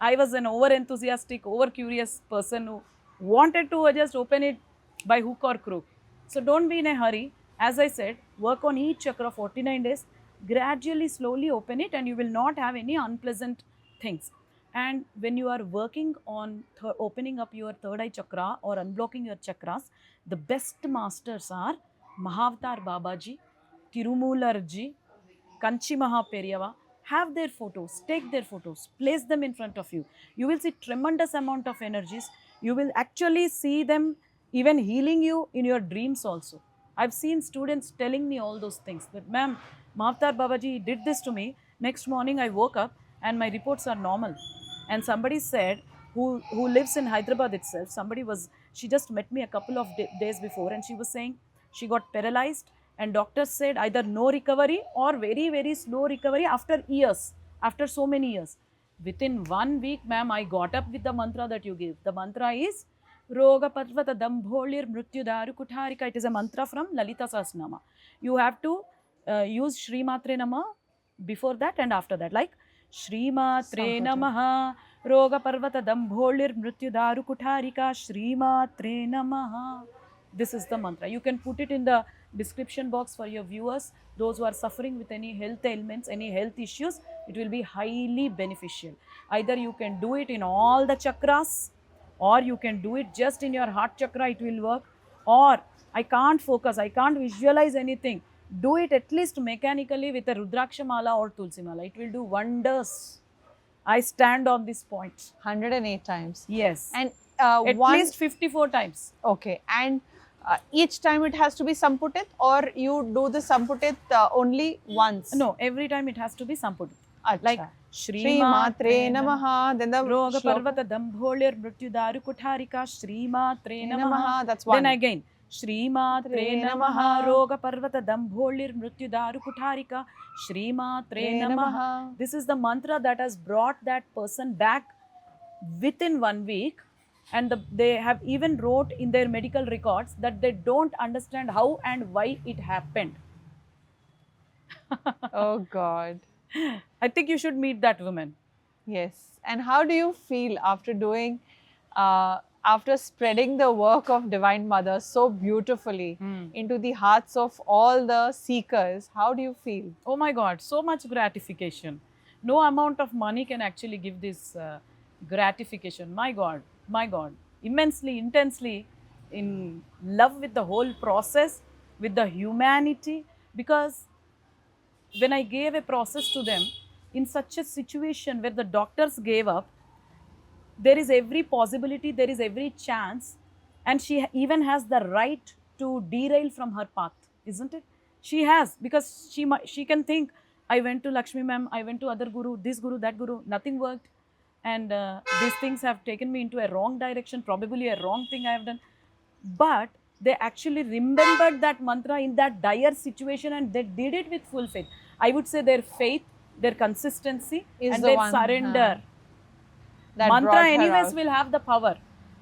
I was an over enthusiastic, over curious person who wanted to just open it by hook or crook. So don't be in a hurry. As I said, work on each chakra 49 days. Gradually, slowly open it, and you will not have any unpleasant things. And when you are working on opening up your third eye chakra or unblocking your chakras, the best masters are Mahavatar Babaji, Tirumularji, Kanchi Mahaperiyava. Have their photos, take their photos, place them in front of you. You will see tremendous amount of energies. You will actually see them even healing you in your dreams also. I've seen students telling me all those things that, ma'am, Mahavatar Babaji did this to me. Next morning I woke up and my reports are normal. And somebody said, who lives in Hyderabad itself, she just met me a couple of days before, and she was saying she got paralyzed, and doctors said either no recovery or very, very slow recovery after years, after so many years. Within 1 week, ma'am, I got up with the mantra that you give. The mantra is Roga Parvata Dambholir Mrityu Kutarika. It is a mantra from Lalita Sahasranama. You have to use Shri Matre Nama before that and after that. Like Shri Matre Namaha Roga Parvata Dambholir Mrityu Kutarika Shri Matre Namaha. This is the mantra. You can put it in the description box for your viewers. Those who are suffering with any health ailments, any health issues, it will be highly beneficial. Either you can do it in all the chakras, or you can do it just in your heart chakra, it will work. Or I can't focus, I can't visualize anything. Do it at least mechanically with a Rudraksha Mala or Tulsi Mala. It will do wonders. I stand on this point. 108 times. Yes. And at least 54 times. Okay. And each time it has to be Samputit, or you do the Samputit only once? No, every time it has to be Samputit. Like Shri Matre Namaha, then the Roga Parvata Dambholir Mrityu Kutarika Shri Matre Namaha. That's one. Then again, Shri Matre Namaha Roga Parvata Dambholir Mrityu Kutarika Shri Matre Namaha. This is the mantra that has brought that person back within 1 week. And they have even wrote in their medical records that they don't understand how and why it happened. Oh God. I think you should meet that woman. Yes. And how do you feel after doing, after spreading the work of Divine Mother so beautifully into the hearts of all the seekers? How do you feel? Oh my God, so much gratification. No amount of money can actually give this gratification. My God, immensely, intensely in love with the whole process, with the humanity, because when I gave a process to them in such a situation where the doctors gave up, there is every possibility, there is every chance, and she even has the right to derail from her path, isn't it? She has, because she can think, I went to Lakshmi ma'am, I went to other guru, this guru, that guru, nothing worked. And these things have taken me into a wrong direction, probably a wrong thing I have done. But they actually remembered that mantra in that dire situation and they did it with full faith. I would say their faith, their consistency, Is and the their one, surrender. that Mantra brought her anyways out. will have the power,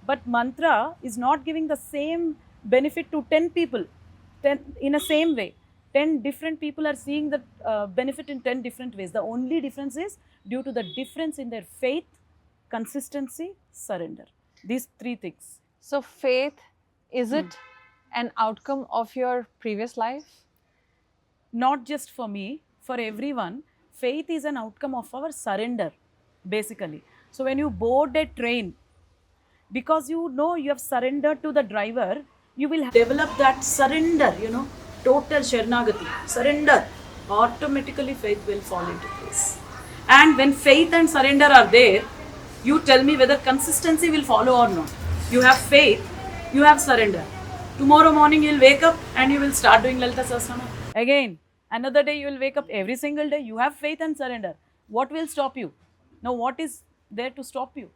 but mantra is not giving the same benefit to 10 people 10 in a same way. 10 different people are seeing the benefit in 10 different ways. The only difference is due to the difference in their faith, consistency, surrender. These three things. So faith, is it an outcome of your previous life? Not just for me, for everyone, faith is an outcome of our surrender, basically. So when you board a train, because you know you have surrendered to the driver, you will develop that surrender, total Sharanagati, surrender. Automatically faith will fall into place. And when faith and surrender are there, you tell me whether consistency will follow or not. You have faith, you have surrender. Tomorrow morning you will wake up and you will start doing Lalita Sahasranama. Again, another day you will wake up every single day. You have faith and surrender. What will stop you? Now, what is there to stop you?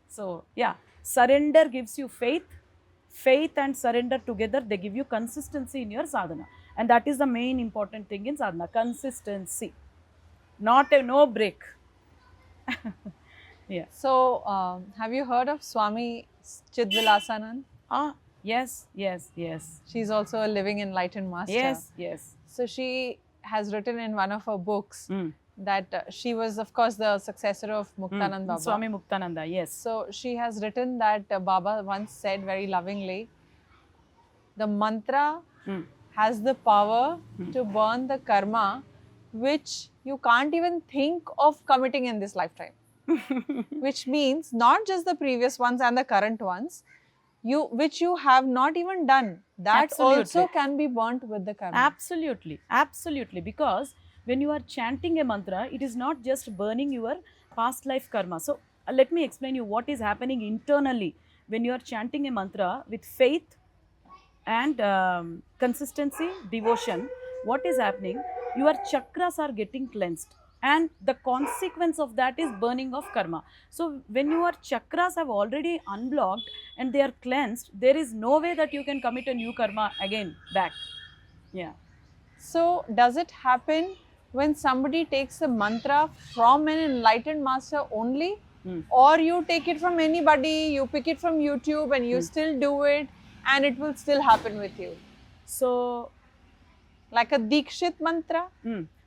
So, yeah, surrender gives you faith. Faith and surrender together, they give you consistency in your sadhana. And that is the main important thing in sadhana, consistency. Not a no break. Yeah. So, have you heard of Swami Chidvilasanand? Ah, yes, yes, yes. She's also a living enlightened master. Yes, yes. So she has written in one of her books Mm. that she was, of course, the successor of Muktanand Baba. Swami Muktananda, yes. So she has written that Baba once said very lovingly, the mantra Mm. has the power to burn the karma which you can't even think of committing in this lifetime. Which means not just the previous ones and the current ones, which you have not even done, that Absolutely. also can be burnt with the karma. Absolutely, absolutely. Because when you are chanting a mantra, it is not just burning your past life karma. So let me explain you what is happening internally when you are chanting a mantra with faith and consistency, devotion. What is happening? Your chakras are getting cleansed, and the consequence of that is burning of karma. So when your chakras have already unblocked and they are cleansed, there is no way that you can commit a new karma again back. Yeah. So does it happen when somebody takes a mantra from an enlightened master only? Or you take it from anybody, you pick it from YouTube and you still do it and it will still happen with you? So, like a Dikshit mantra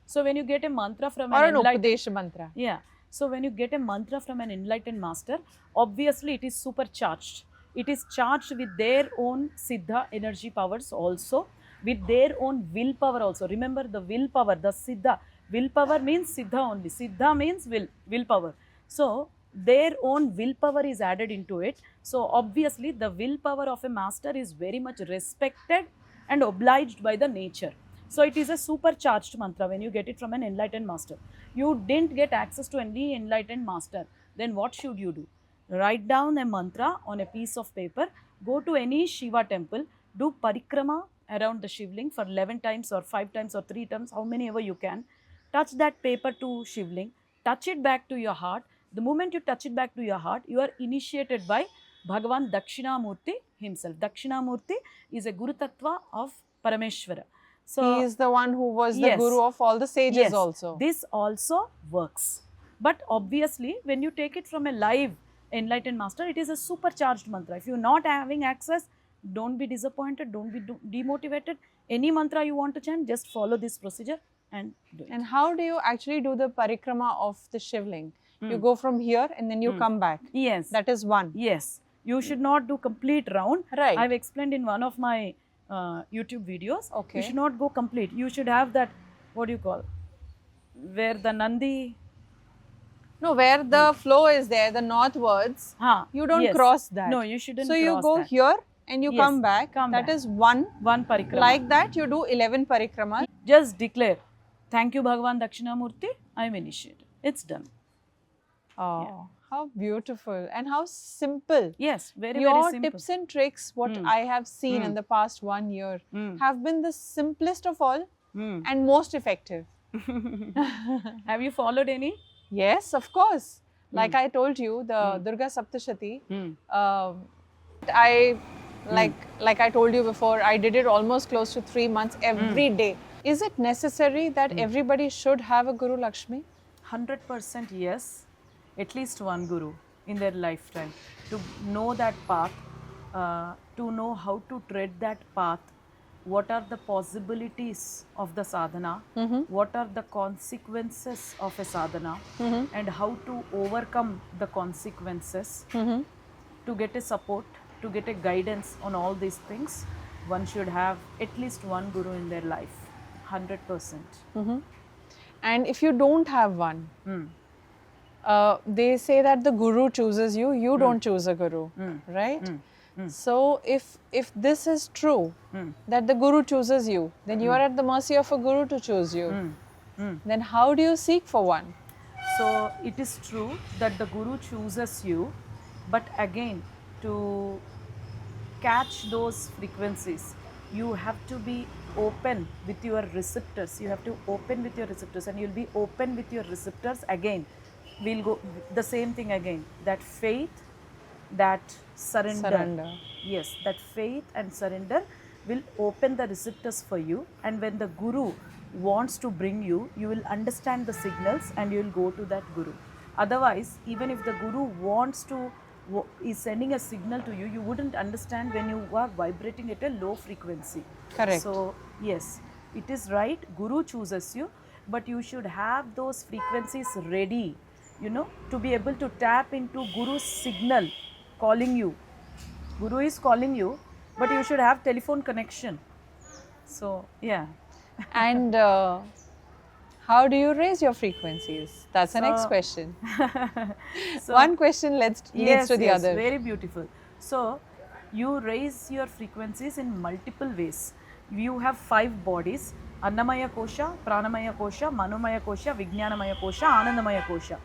so when you get a mantra from or an an enlightened, Upadesh mantra? yeah. So when you get a mantra from an enlightened master, obviously it is supercharged. It is charged with their own siddha energy powers also, with their own willpower also. Remember the willpower, the siddha. Willpower means siddha only. Siddha means willpower. So their own willpower is added into it. So obviously the willpower of a master is very much respected and obliged by the nature. So it is a supercharged mantra when you get it from an enlightened master. You didn't get access to any enlightened master. Then what should you do? Write down a mantra on a piece of paper. Go to any Shiva temple. Do parikrama around the Shivling for 11 times or 5 times or 3 times, how many ever you can. Touch that paper to Shivling. Touch it back to your heart. The moment you touch it back to your heart, you are initiated by Bhagavan Dakshinamurti himself. Dakshinamurti is a Guru Tattva of Parameshwara. So He is the one who was the yes. guru of all the sages yes, also. this also works. But obviously, when you take it from a live enlightened master, it is a supercharged mantra. If you're not having access, don't be disappointed, don't be demotivated. Any mantra you want to chant, just follow this procedure and do it. And how do you actually do the parikrama of the Shivling? You go from here and then you come back. Yes. That is one. Yes. You should not do complete round. Right. I've explained in one of my YouTube videos. Okay. You should not go complete. You should have that, what do you call, where the Nandi... No, where the flow is there, the northwards, you don't yes. cross that. No, you shouldn't So cross you go that. here and you Yes, come back. come That back. is one. One parikrama. Like that, you do 11 parikramas. Just declare, thank you Bhagavan Dakshinamurti, I am initiated. It's done. Oh, how beautiful and how simple. Yes, very, Your very simple. tips and tricks, what I have seen in the past 1 year, have been the simplest of all and most effective. Have you followed any? Yes, of course. Like I told you, the Durga Saptashati, I Like I told you before, I did it almost close to 3 months every day. Is it necessary that everybody should have a Guru Lakshmi? 100% yes, at least one guru in their lifetime to know that path, to know how to tread that path, what are the possibilities of the sadhana, what are the consequences of a sadhana, and how to overcome the consequences. To get a support, to get a guidance on all these things, one should have at least one guru in their life, 100%. And if you don't have one, they say that the Guru chooses you, you don't choose a Guru, right? So if this is true, that the Guru chooses you, then you are at the mercy of a Guru to choose you. Then how do you seek for one? So it is true that the Guru chooses you, but again, to catch those frequencies, you have to be open with your receptors. You have to open with your receptors, and you'll be open with your receptors again. We'll go the same thing again. That faith, that surrender. Yes, that faith and surrender will open the receptors for you. And when the Guru wants to bring you, you will understand the signals and you will go to that Guru. Otherwise, even if the Guru wants to is sending a signal to you, you wouldn't understand when you are vibrating at a low frequency. Correct. So yes, it is right, Guru chooses you, but you should have those frequencies ready, you know, to be able to tap into Guru's signal calling you. Guru is calling you, but you should have telephone connection. So yeah. And how do you raise your frequencies? That's the next So- question. So- One question leads to the other. Very beautiful. So you raise your frequencies in multiple ways. You have 5 bodies: Annamaya Kosha, Pranamaya Kosha, Manomaya Kosha, Vijnanamaya Kosha, Anandamaya Kosha.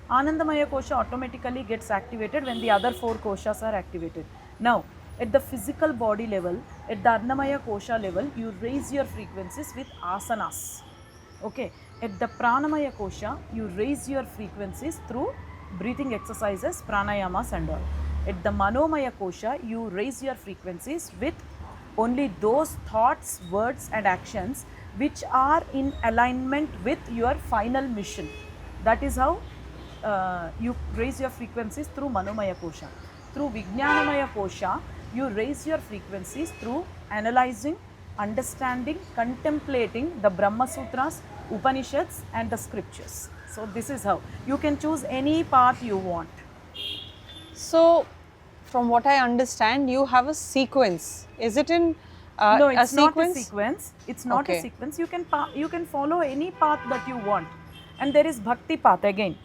Anandamaya Kosha automatically gets activated when the other 4 koshas are activated. Now, at the physical body level, at the Annamaya Kosha level, you raise your frequencies with asanas. Okay. At the Pranamaya Kosha, you raise your frequencies through breathing exercises, pranayamas and all. At the Manomaya Kosha, you raise your frequencies with only those thoughts, words and actions which are in alignment with your final mission. That is how you raise your frequencies through Manomaya Kosha. Through Vijnanamaya Kosha, you raise your frequencies through analyzing, understanding, contemplating the Brahma Sutras, Upanishads and the scriptures. So this is how you can choose any path you want. So, from what I understand, you have a sequence. Is it in No, a it's not a sequence? sequence. It's not Okay. a sequence. You can follow any path that you want. And there is bhakti path again,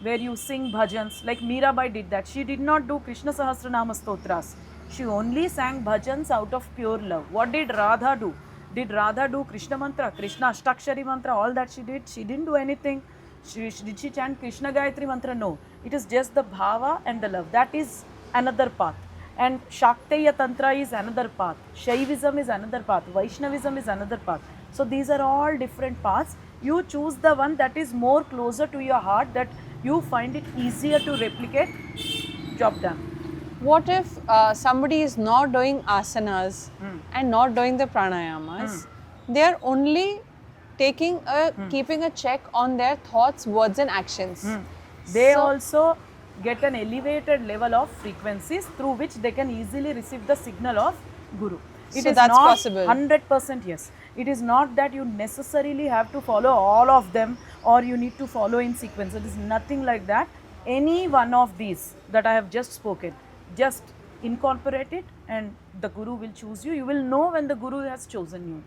where you sing bhajans. Like Mirabai did that. She did not do Krishna Sahasranama Stotras. She only sang bhajans out of pure love. What did Radha do? Did Radha do Krishna mantra, Krishna Ashtakshari mantra, all that she did? She didn't do anything. Did she chant Krishna Gayatri mantra? No. It is just the bhava and the love. That is another path. And Shakteya Tantra is another path. Shaivism is another path. Vaishnavism is another path. So these are all different paths. You choose the one that is more closer to your heart, that you find it easier to replicate. Job done. What if somebody is not doing asanas and not doing the pranayamas? They are only keeping a check on their thoughts, words and actions. They So- also get an elevated level of frequencies through which they can easily receive the signal of Guru. It So is that's not possible. 100% yes. It is not that you necessarily have to follow all of them or you need to follow in sequence. It is nothing like that. Any one of these that I have just spoken, just incorporate it and the Guru will choose you. You will know when the Guru has chosen you.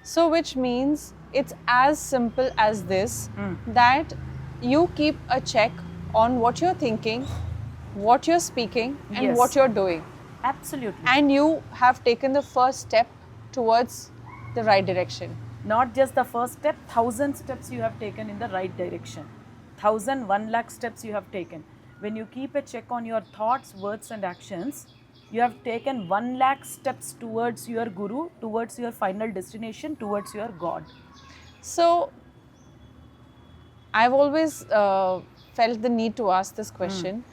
So, which means it's as simple as this, that you keep a check on what you're thinking, what you're speaking, and Yes. what you're doing. Absolutely. And you have taken the first step towards the right direction. Not just the first step, 1,000 steps you have taken in the right direction. 1,000, 1 lakh steps you have taken. When you keep a check on your thoughts, words and actions, you have taken 1 lakh steps towards your Guru, towards your final destination, towards your God. So, I've always felt the need to ask this question,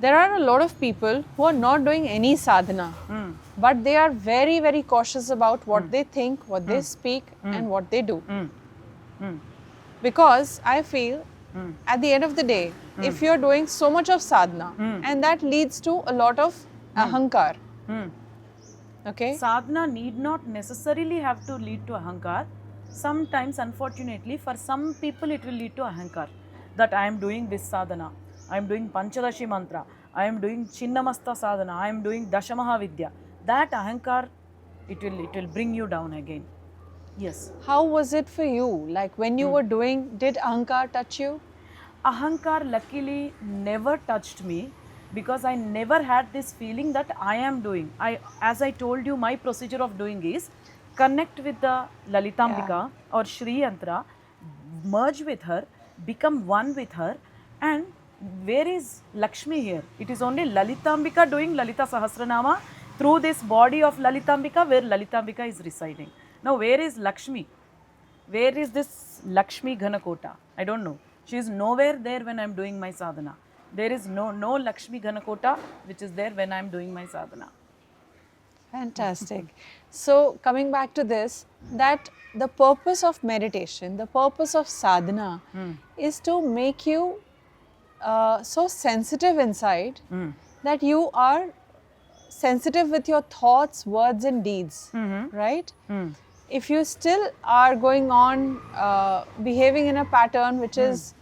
there are a lot of people who are not doing any sadhana, but they are very, very cautious about what they think, what they speak, and what they do. Because I feel at the end of the day, if you're doing so much of sadhana, and that leads to a lot of ahankar. Okay? Sadhana need not necessarily have to lead to ahankar. Sometimes, unfortunately, for some people it will lead to ahankar. That I am doing this sadhana, I am doing Panchadashi mantra, I am doing Chinnamasta sadhana, I am doing Dashamaha Vidya. That ahankar, it will bring you down again. Yes. How was it for you? Like when you were doing, did ahankar touch you? Ahankar luckily never touched me, because I never had this feeling that I am doing. As I told you, my procedure of doing is connect with the Lalitambika or Shri Yantra, merge with her, become one with her. And where is Lakshmi here? It is only Lalitambika doing Lalita Sahasranama through this body of Lalitambika, where Lalitambika is residing. Now where is Lakshmi? Where is this Lakshmi Ghanakota? I don't know. She is nowhere there when I am doing my sadhana. There is no Lakshmi Ghanakota which is there when I am doing my sadhana. Fantastic. So coming back to this, that the purpose of meditation, the purpose of sadhana is to make you so sensitive inside that you are sensitive with your thoughts, words and deeds, right? If you still are going on behaving in a pattern which is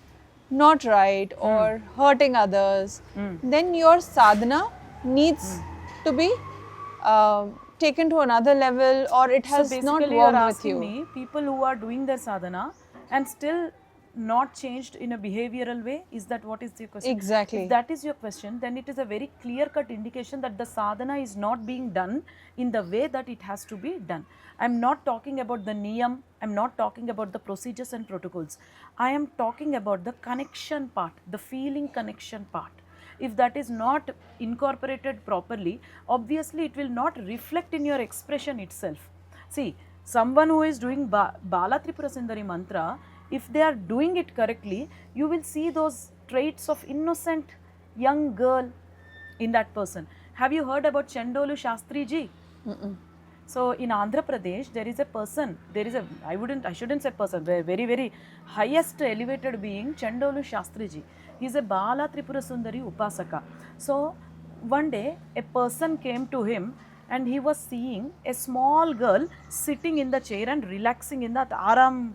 not right or hurting others, then your sadhana needs to be taken to another level, or it has So not basically you are worked with asking you. me, people who are doing their sadhana and still not changed in a behavioral way, is that what is your question? Exactly. If that is your question, then it is a very clear-cut indication that the sadhana is not being done in the way that it has to be done. I am not talking about the niyam, I am not talking about the procedures and protocols. I am talking about the connection part, the feeling connection part. If that is not incorporated properly, obviously it will not reflect in your expression itself. See, someone who is doing Bala Tripura Sundari mantra, if they are doing it correctly, you will see those traits of innocent young girl in that person. Have you heard about Chendolu Shastri ji? So in Andhra Pradesh, there is a person, I shouldn't say person, very, very highest elevated being, Chendolu Shastri ji. He is a Bala Tripura Sundari Upasaka. So one day, a person came to him and he was seeing a small girl sitting in the chair and relaxing in that Aram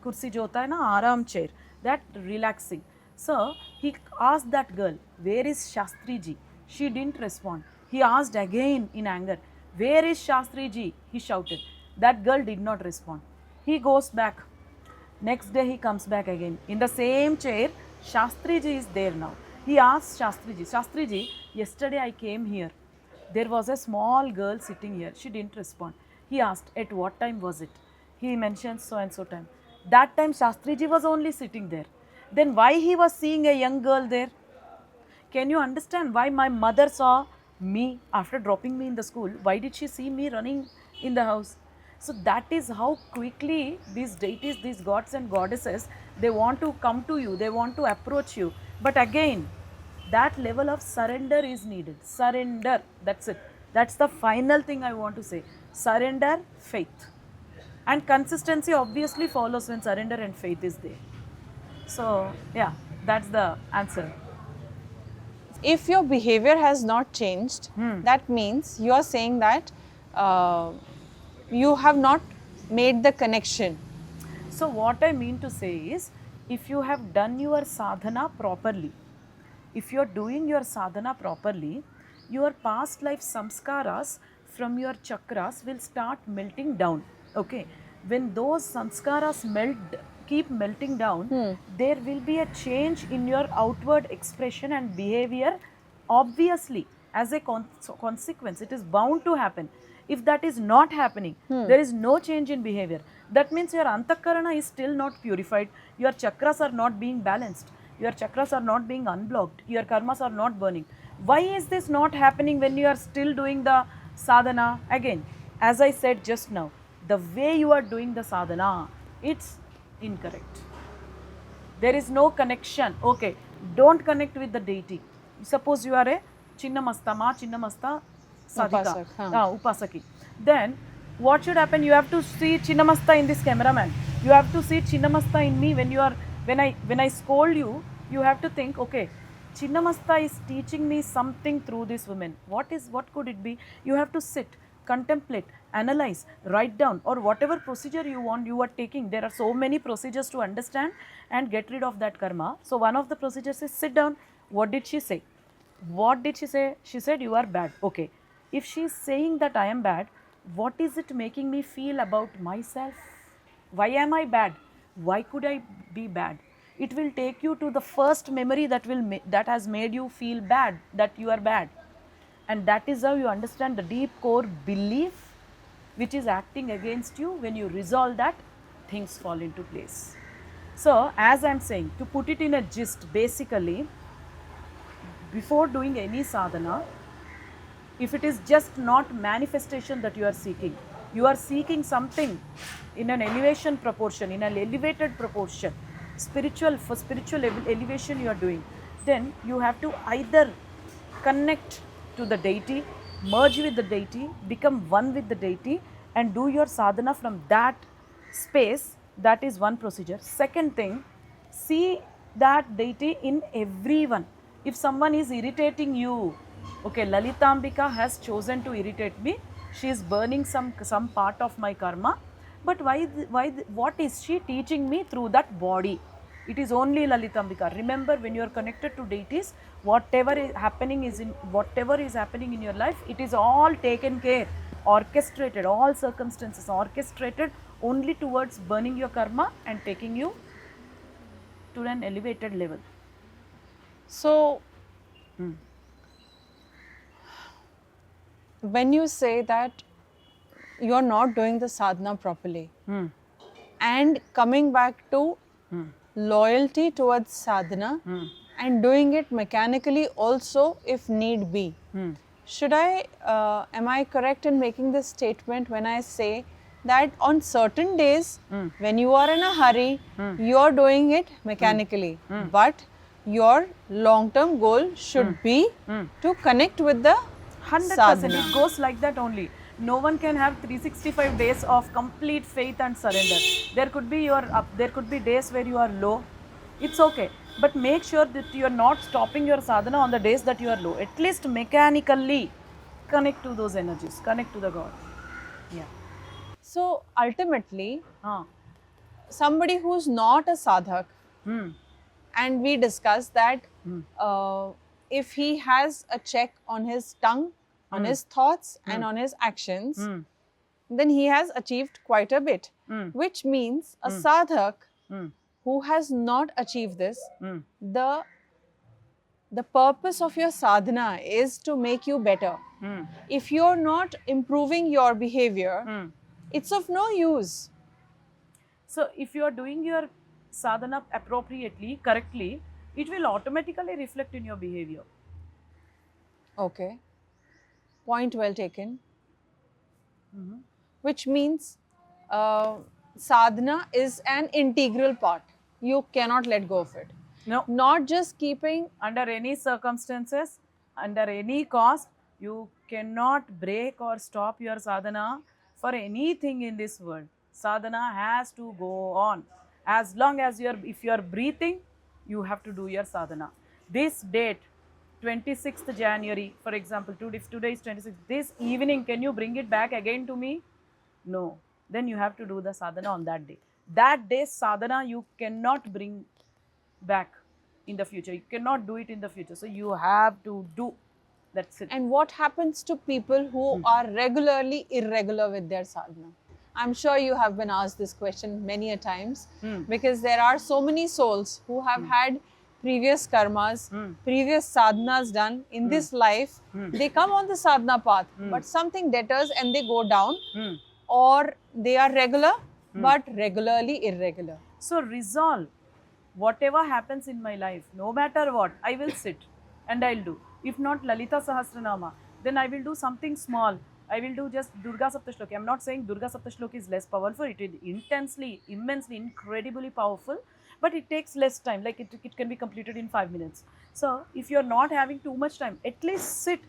kursi jo hota hai na, Aram chair, that relaxing. So he asked that girl, where is Shastri ji? She didn't respond. He asked again in anger, where is Shastri ji? He shouted. That girl did not respond. He goes back. Next day he comes back again. In the same chair, Shastri ji is there now. He asks Shastri ji, yesterday I came here. There was a small girl sitting here. She didn't respond. He asked, at what time was it? He mentioned so and so time. That time Shastri ji was only sitting there. Then why he was seeing a young girl there? Can you understand why my mother saw me after dropping me in the school? Why did she see me running in the house? So that is how quickly these deities, these gods and goddesses, they want to come to you, they want to approach you. But again, that level of surrender is needed. Surrender, that's it. That's the final thing I want to say. Surrender, faith. And consistency obviously follows when surrender and faith is there. So yeah, that's the answer. If your behavior has not changed, that means you are saying that you have not made the connection. So what I mean to say is, if you have done your sadhana properly, if you are doing your sadhana properly, your past life samskaras from your chakras will start melting down. Okay, when those samskaras keep melting down, there will be a change in your outward expression and behavior. Obviously, as a consequence, it is bound to happen. If that is not happening, there is no change in behavior. That means your antakarana is still not purified, your chakras are not being balanced, your chakras are not being unblocked, your karmas are not burning. Why is this not happening when you are still doing the sadhana? Again, as I said just now, the way you are doing the sadhana, it's incorrect. There is no connection. Okay, don't connect with the deity. suppose you are a Chinnamasta, Ma Chinnamasta Sadhika, Upasak, huh. Upasaki. Then what should happen? You have to see Chinnamasta in this cameraman. You have to see Chinnamasta in me when I scold you. You have to think, okay, Chinnamasta is teaching me something through this woman. What could it be? You have to sit, contemplate, analyze, write down, or whatever procedure you want you are taking. There are so many procedures to understand and get rid of that karma. So one of the procedures is sit down. What did she say? What did she say? She said you are bad. Okay. If she is saying that I am bad, what is it making me feel about myself? Why am I bad? Why could I be bad? It will take you to the first memory that has made you feel bad, that you are bad. And that is how you understand the deep core belief which is acting against you. When you resolve that, things fall into place. So as I am saying, to put it in a gist, basically, before doing any sadhana, if it is just not manifestation that you are seeking something in an elevation proportion, in an elevated proportion, for spiritual elevation you are doing, then you have to either connect to the deity, merge with the deity, become one with the deity, and do your sadhana from that space. That is one procedure. Second thing, see that deity in everyone. If someone is irritating you, okay, Lalitambika has chosen to irritate me. She is burning some part of my karma. But what is she teaching me through that body? It is only Lalitambika. Remember, when you are connected to deities, whatever is happening in your life, it is all taken care, orchestrated, all circumstances orchestrated only towards burning your karma and taking you to an elevated level. So, when you say that you are not doing the sadhana properly and coming back to loyalty towards sadhana and doing it mechanically also if need be, am I correct in making this statement when I say that on certain days when you are in a hurry, you are doing it mechanically, but your long-term goal should be to connect with the 100%. sadhana. It goes like that only. No one can have 365 days of complete faith and surrender. There could be there could be days where you are low. It's okay, but make sure that you are not stopping your sadhana on the days that you are low. At least mechanically connect to those energies, connect to the God. Yeah. So ultimately, somebody who's not a sadhak, and we discussed that if he has a check on his tongue, on his thoughts and on his actions, then he has achieved quite a bit. Which means a sadhak who has not achieved this, the purpose of your sadhana is to make you better. If you're not improving your behavior, it's of no use. So if you are doing your sadhana appropriately, correctly, it will automatically reflect in your behavior. Okay. Point well taken. Which means sadhana is an integral part. You cannot let go of it. No. Not just keeping... Under any circumstances, under any cost, you cannot break or stop your sadhana for anything in this world. Sadhana has to go on. As long as if you are breathing, you have to do your sadhana. This date, 26th January, for example, if today is 26th, this evening, can you bring it back again to me? No. Then you have to do the sadhana on that day. That day's sadhana you cannot bring back in the future. You cannot do it in the future. So you have to do. That's it. And what happens to people who are regularly irregular with their sadhana? I'm sure you have been asked this question many a times, because there are so many souls who have had previous karmas, previous sadhanas done in this life. They come on the sadhana path, but something deters and they go down, or they are regular but regularly irregular. So resolve. Whatever happens in my life, no matter what, I will sit and I'll do. If not Lalita Sahasranama, then I will do something small. I will do just Durga Saptashloki. I'm not saying Durga Saptashloki is less powerful. It is intensely, immensely, incredibly powerful. but it takes less time, like it can be completed in 5 minutes. So if you're not having too much time, at least sit,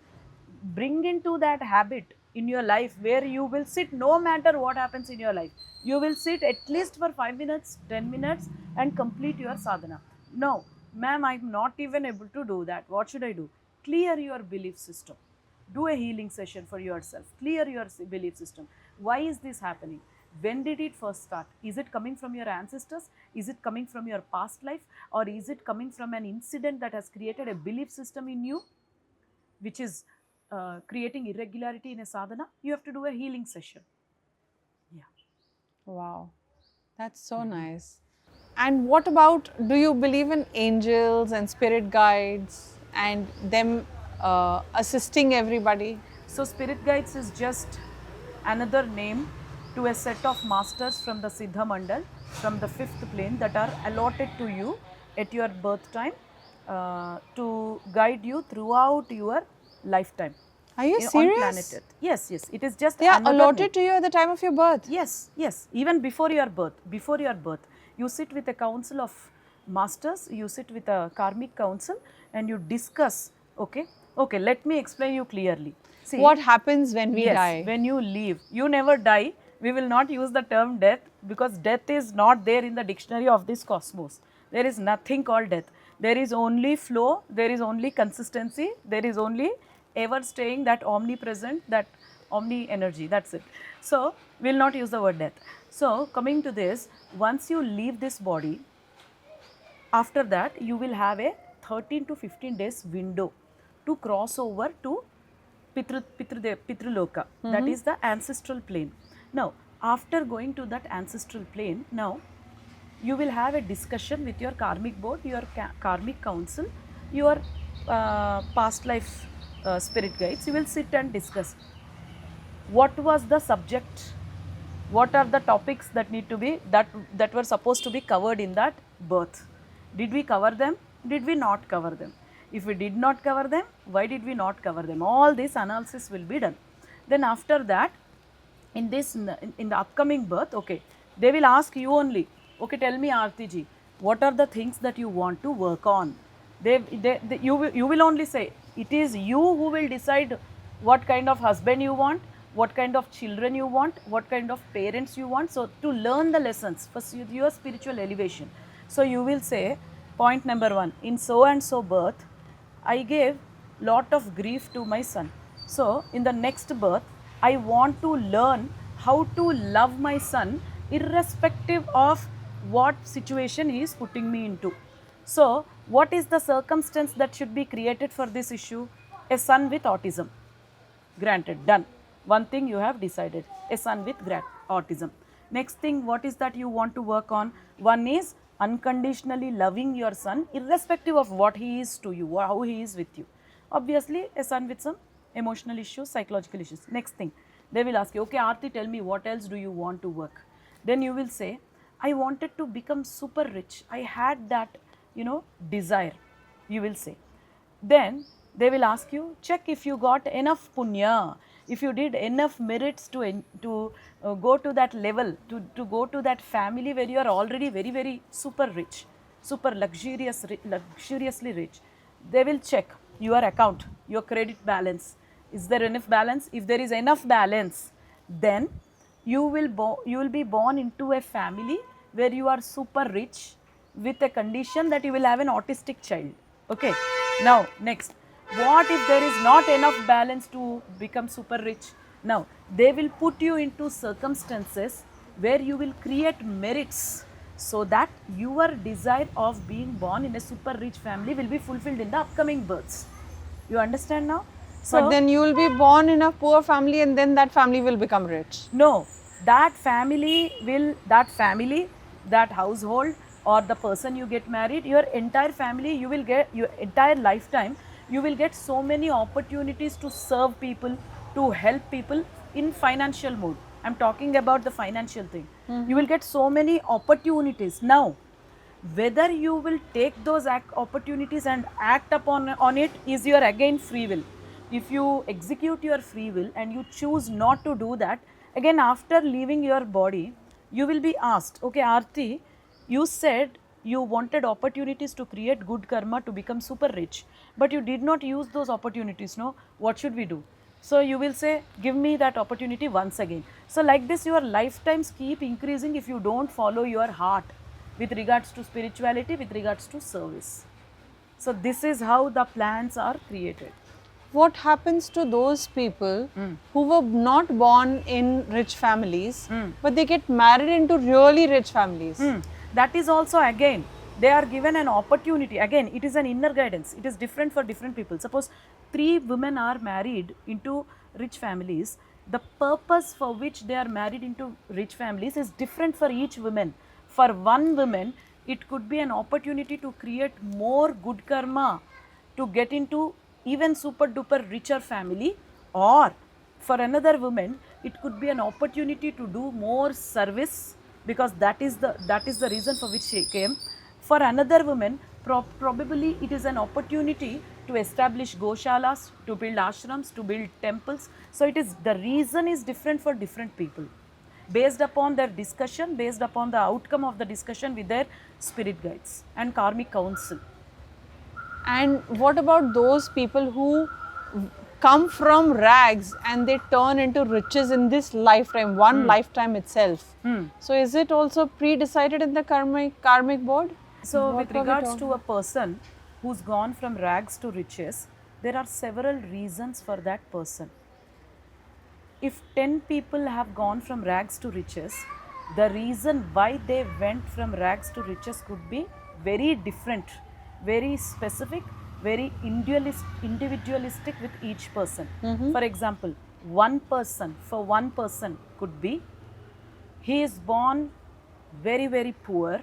bring into that habit in your life where you will sit no matter what happens in your life. You will sit at least for 5 minutes, 10 minutes and complete your sadhana. No, ma'am, I'm not even able to do that. What should I do? Clear your belief system. Do a healing session for yourself. Clear your belief system. Why is this happening? When did it first start? Is it coming from your ancestors? Is it coming from your past life? Or is it coming from an incident that has created a belief system in you, which is creating irregularity in a sadhana? You have to do a healing session. Yeah. Wow, that's so nice. And what about, do you believe in angels and spirit guides and them assisting everybody? So spirit guides is just another name to a set of masters from the Siddha Mandal, from the fifth plane, that are allotted to you at your birth time to guide you throughout your lifetime. Are you On serious? planet Earth. Yes, yes. It is just They are another allotted name. to you at the time of your birth? Yes, yes. Even before your birth, you sit with a council of masters, you sit with a karmic council and you discuss, okay, let me explain you clearly. See, What happens when we yes, die? when you leave, you never die. We will not use the term death because death is not there in the dictionary of this cosmos. There is nothing called death. There is only flow, there is only consistency, there is only ever staying, that omnipresent, that omni energy, that's it. So, we will not use the word death. So, coming to this, once you leave this body, after that you will have a 13 to 15 days window to cross over to Pitruloka, that is the ancestral plane. Now, after going to that ancestral plane, now you will have a discussion with your karmic board, your karmic council, your past life spirit guides. You will sit and discuss what was the subject, what are the topics that need to be, that were supposed to be covered in that birth. Did we cover them? Did we not cover them? If we did not cover them, why did we not cover them? All this analysis will be done. Then after that, in the upcoming birth, okay, they will ask you only, okay, tell me Aarti ji, what are the things that you want to work on? You will only say, it is you who will decide what kind of husband you want, what kind of children you want, what kind of parents you want. So, to learn the lessons for your spiritual elevation. So, you will say, point number 1, in so and so birth, I gave lot of grief to my son. So, in the next birth, I want to learn how to love my son irrespective of what situation he is putting me into. So, what is the circumstance that should be created for this issue? A son with autism. Granted, done. One thing you have decided, a son with autism. Next thing, what is that you want to work on? One is unconditionally loving your son irrespective of what he is to you, how he is with you. Obviously, a son with some emotional issues, psychological issues. Next thing, they will ask you, okay, Aarti, tell me what else do you want to work? Then you will say, I wanted to become super rich. I had that, desire, you will say. Then they will ask you, check if you got enough punya, if you did enough merits to go to that level, to go to that family where you are already very, very super rich, super luxuriously rich. They will check your account, your credit balance. Is there enough balance? If there is enough balance, then you will be born into a family where you are super rich, with a condition that you will have an autistic child. Okay. Now, next, what if there is not enough balance to become super rich? Now, they will put you into circumstances where you will create merits so that your desire of being born in a super rich family will be fulfilled in the upcoming births. You understand now? So, but then you will be born in a poor family and then that family will become rich. No, that household, or the person you get married, your entire family, you will get, your entire lifetime, you will get so many opportunities to serve people, to help people in financial mode. I am talking about the financial thing. You will get so many opportunities. Now, whether you will take those opportunities and act upon it is your again free will. If you execute your free will and you choose not to do that, again after leaving your body, you will be asked, okay Aarti, you said you wanted opportunities to create good karma to become super rich, but you did not use those opportunities. No, what should we do? So you will say, give me that opportunity once again. So like this, your lifetimes keep increasing if you don't follow your heart with regards to spirituality, with regards to service. So this is how the plans are created. What happens to those people who were not born in rich families, but they get married into really rich families? That is also, again, they are given an opportunity. Again, it is an inner guidance. It is different for different people. Suppose 3 women are married into rich families. The purpose for which they are married into rich families is different for each woman. For one woman, it could be an opportunity to create more good karma, to get into even super duper richer family, or for another woman it could be an opportunity to do more service, because that is the reason for which she came. For another woman, probably it is an opportunity to establish goshalas, to build ashrams, to build temples. So it is, the reason is different for different people, based upon their discussion, based upon the outcome of the discussion with their spirit guides and karmic council. And what about those people who come from rags and they turn into riches in this lifetime, one lifetime itself? So is it also pre-decided in the karmic board? So What with were we regards talking to a person who's gone from rags to riches, there are several reasons for that person. If 10 people have gone from rags to riches, the reason why they went from rags to riches could be very different, very specific, very individualistic with each person. For example, one person could be, he is born very, very poor.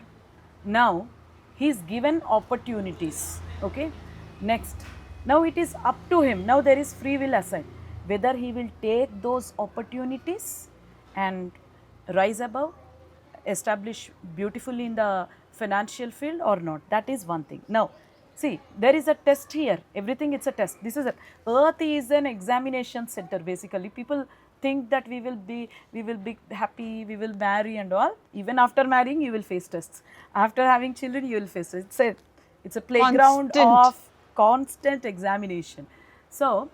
Now he is given opportunities. Okay, next, now it is up to him. Now there is free will assigned, whether he will take those opportunities and rise above, establish beautifully in the financial field or not. That is one thing. Now see, there is a test here. Everything, it's a test. This is earth is an examination center. Basically, people think that we will be happy, we will marry and all. Even after marrying, you will face tests. After having children, you will face tests. It's a playground of constant examination. So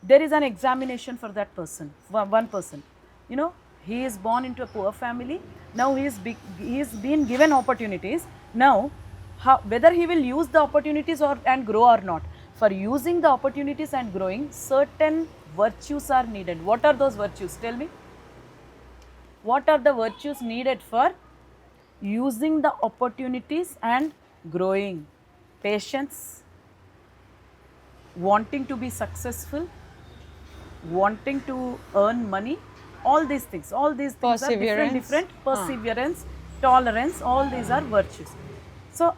there is an examination for that person, one person. You know, he is born into a poor family. Now he is being given opportunities. Now whether he will use the opportunities and grow or not. For using the opportunities and growing, certain virtues are needed. What are those virtues? Tell me. What are the virtues needed for using the opportunities and growing? Patience, wanting to be successful, wanting to earn money, all these things are different. Perseverance, tolerance, all these are virtues. So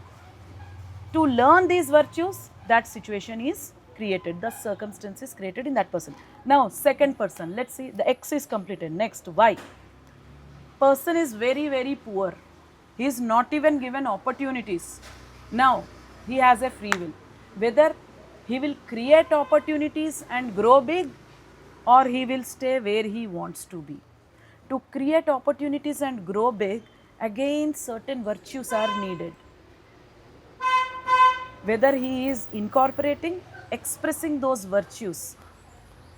to learn these virtues, that situation is created, the circumstances created in that person. Now second person, let's see, the X is completed. Next, Y. Person is very, very poor. He is not even given opportunities. Now he has a free will, whether he will create opportunities and grow big, or he will stay where he wants to be. To create opportunities and grow big, again certain virtues are needed. Whether he is incorporating, expressing those virtues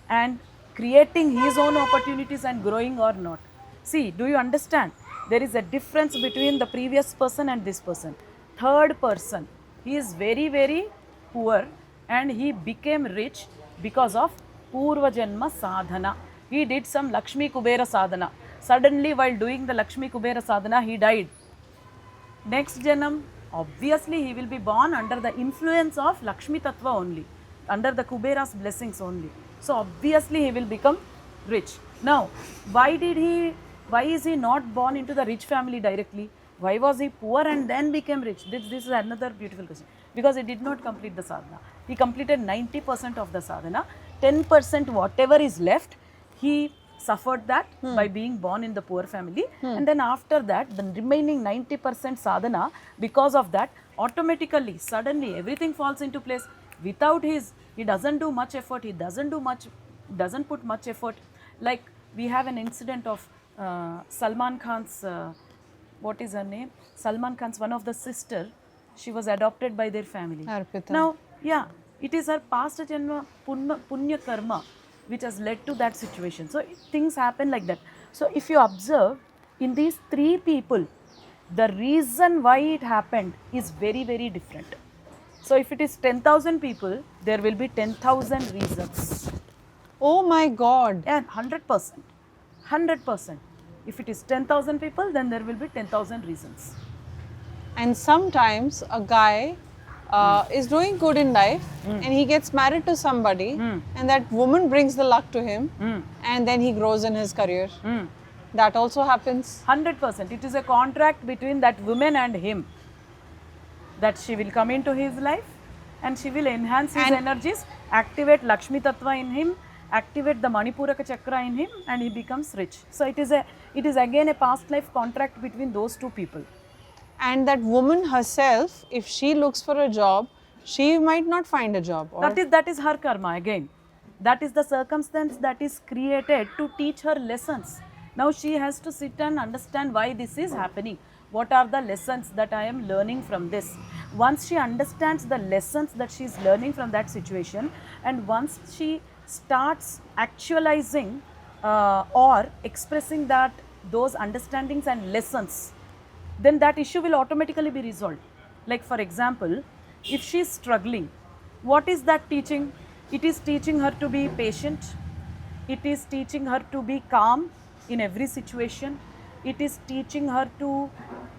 and creating his own opportunities and growing or not. See, do you understand? There is a difference between the previous person and this person. Third person, he is very, very poor and he became rich because of Purva Janma Sadhana. He did some Lakshmi Kubera Sadhana. Suddenly, while doing the Lakshmi Kubera Sadhana, he died. Next Janam, obviously he will be born under the influence of Lakshmi Tattva only, under the Kubera's blessings only. So obviously he will become rich. Now, why is he not born into the rich family directly? Why was he poor and then became rich? This is another beautiful question. Because he did not complete the sadhana. He completed 90% of the sadhana. 10% whatever is left, he suffered that by being born in the poor family. And then after that, the remaining 90% sadhana, because of that, automatically, suddenly everything falls into place. Without he doesn't do much effort, he doesn't put much effort. Like we have an incident of Salman Khan's what is her name? Salman Khan's one of the sister, she was adopted by their family. Arpita. Now, yeah, it is her past janma punya karma which has led to that situation. So things happen like that. So if you observe in these three people, the reason why it happened is very, very different. So if it is 10,000 people, there will be 10,000 reasons. Oh my God. And 100%. 100%. If it is 10,000 people, then there will be 10,000 reasons. And sometimes a guy is doing good in life and he gets married to somebody and that woman brings the luck to him and then he grows in his career. That also happens. 100%. It is a contract between that woman and him, that she will come into his life and she will enhance his energies, activate Lakshmi Tattva in him, activate the Manipuraka Chakra in him, and he becomes rich. So it is again a past life contract between those two people. And that woman herself, if she looks for a job, she might not find a job. Or That is her karma again. That is the circumstance that is created to teach her lessons. Now she has to sit and understand why this is happening. What are the lessons that I am learning from this? Once she understands the lessons that she is learning from that situation, and once she starts actualizing or expressing those understandings and lessons, then that issue will automatically be resolved. Like for example, if she is struggling, what is that teaching? It is teaching her to be patient. It is teaching her to be calm in every situation. It is teaching her to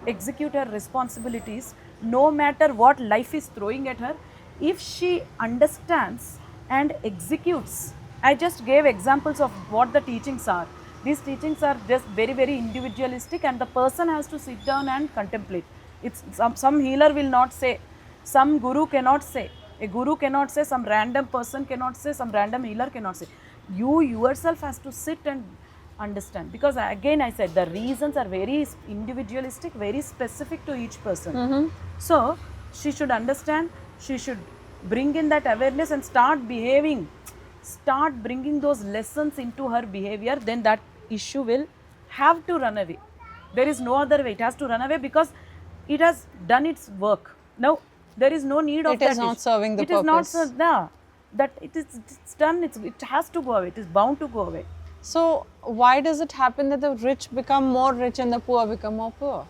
execute her responsibilities no matter what life is throwing at her. If she understands and executes, I just gave examples of what the teachings are. These teachings are just very, very individualistic, and the person has to sit down and contemplate. It's some healer will not say, some guru cannot say, a guru cannot say, some random person cannot say, some random healer cannot say. You yourself has to sit and understand, because again I said the reasons are very individualistic, very specific to each person. So she should understand, she should bring in that awareness and start behaving, start bringing those lessons into her behavior. Then that issue will have to run away. There is no other way. It has to run away because it has done its work. Now there is no need of it that is not issue. serving the it purpose. Is not that it's done. It has to go away. It is bound to go away. So why does it happen that the rich become more rich and the poor become more poor?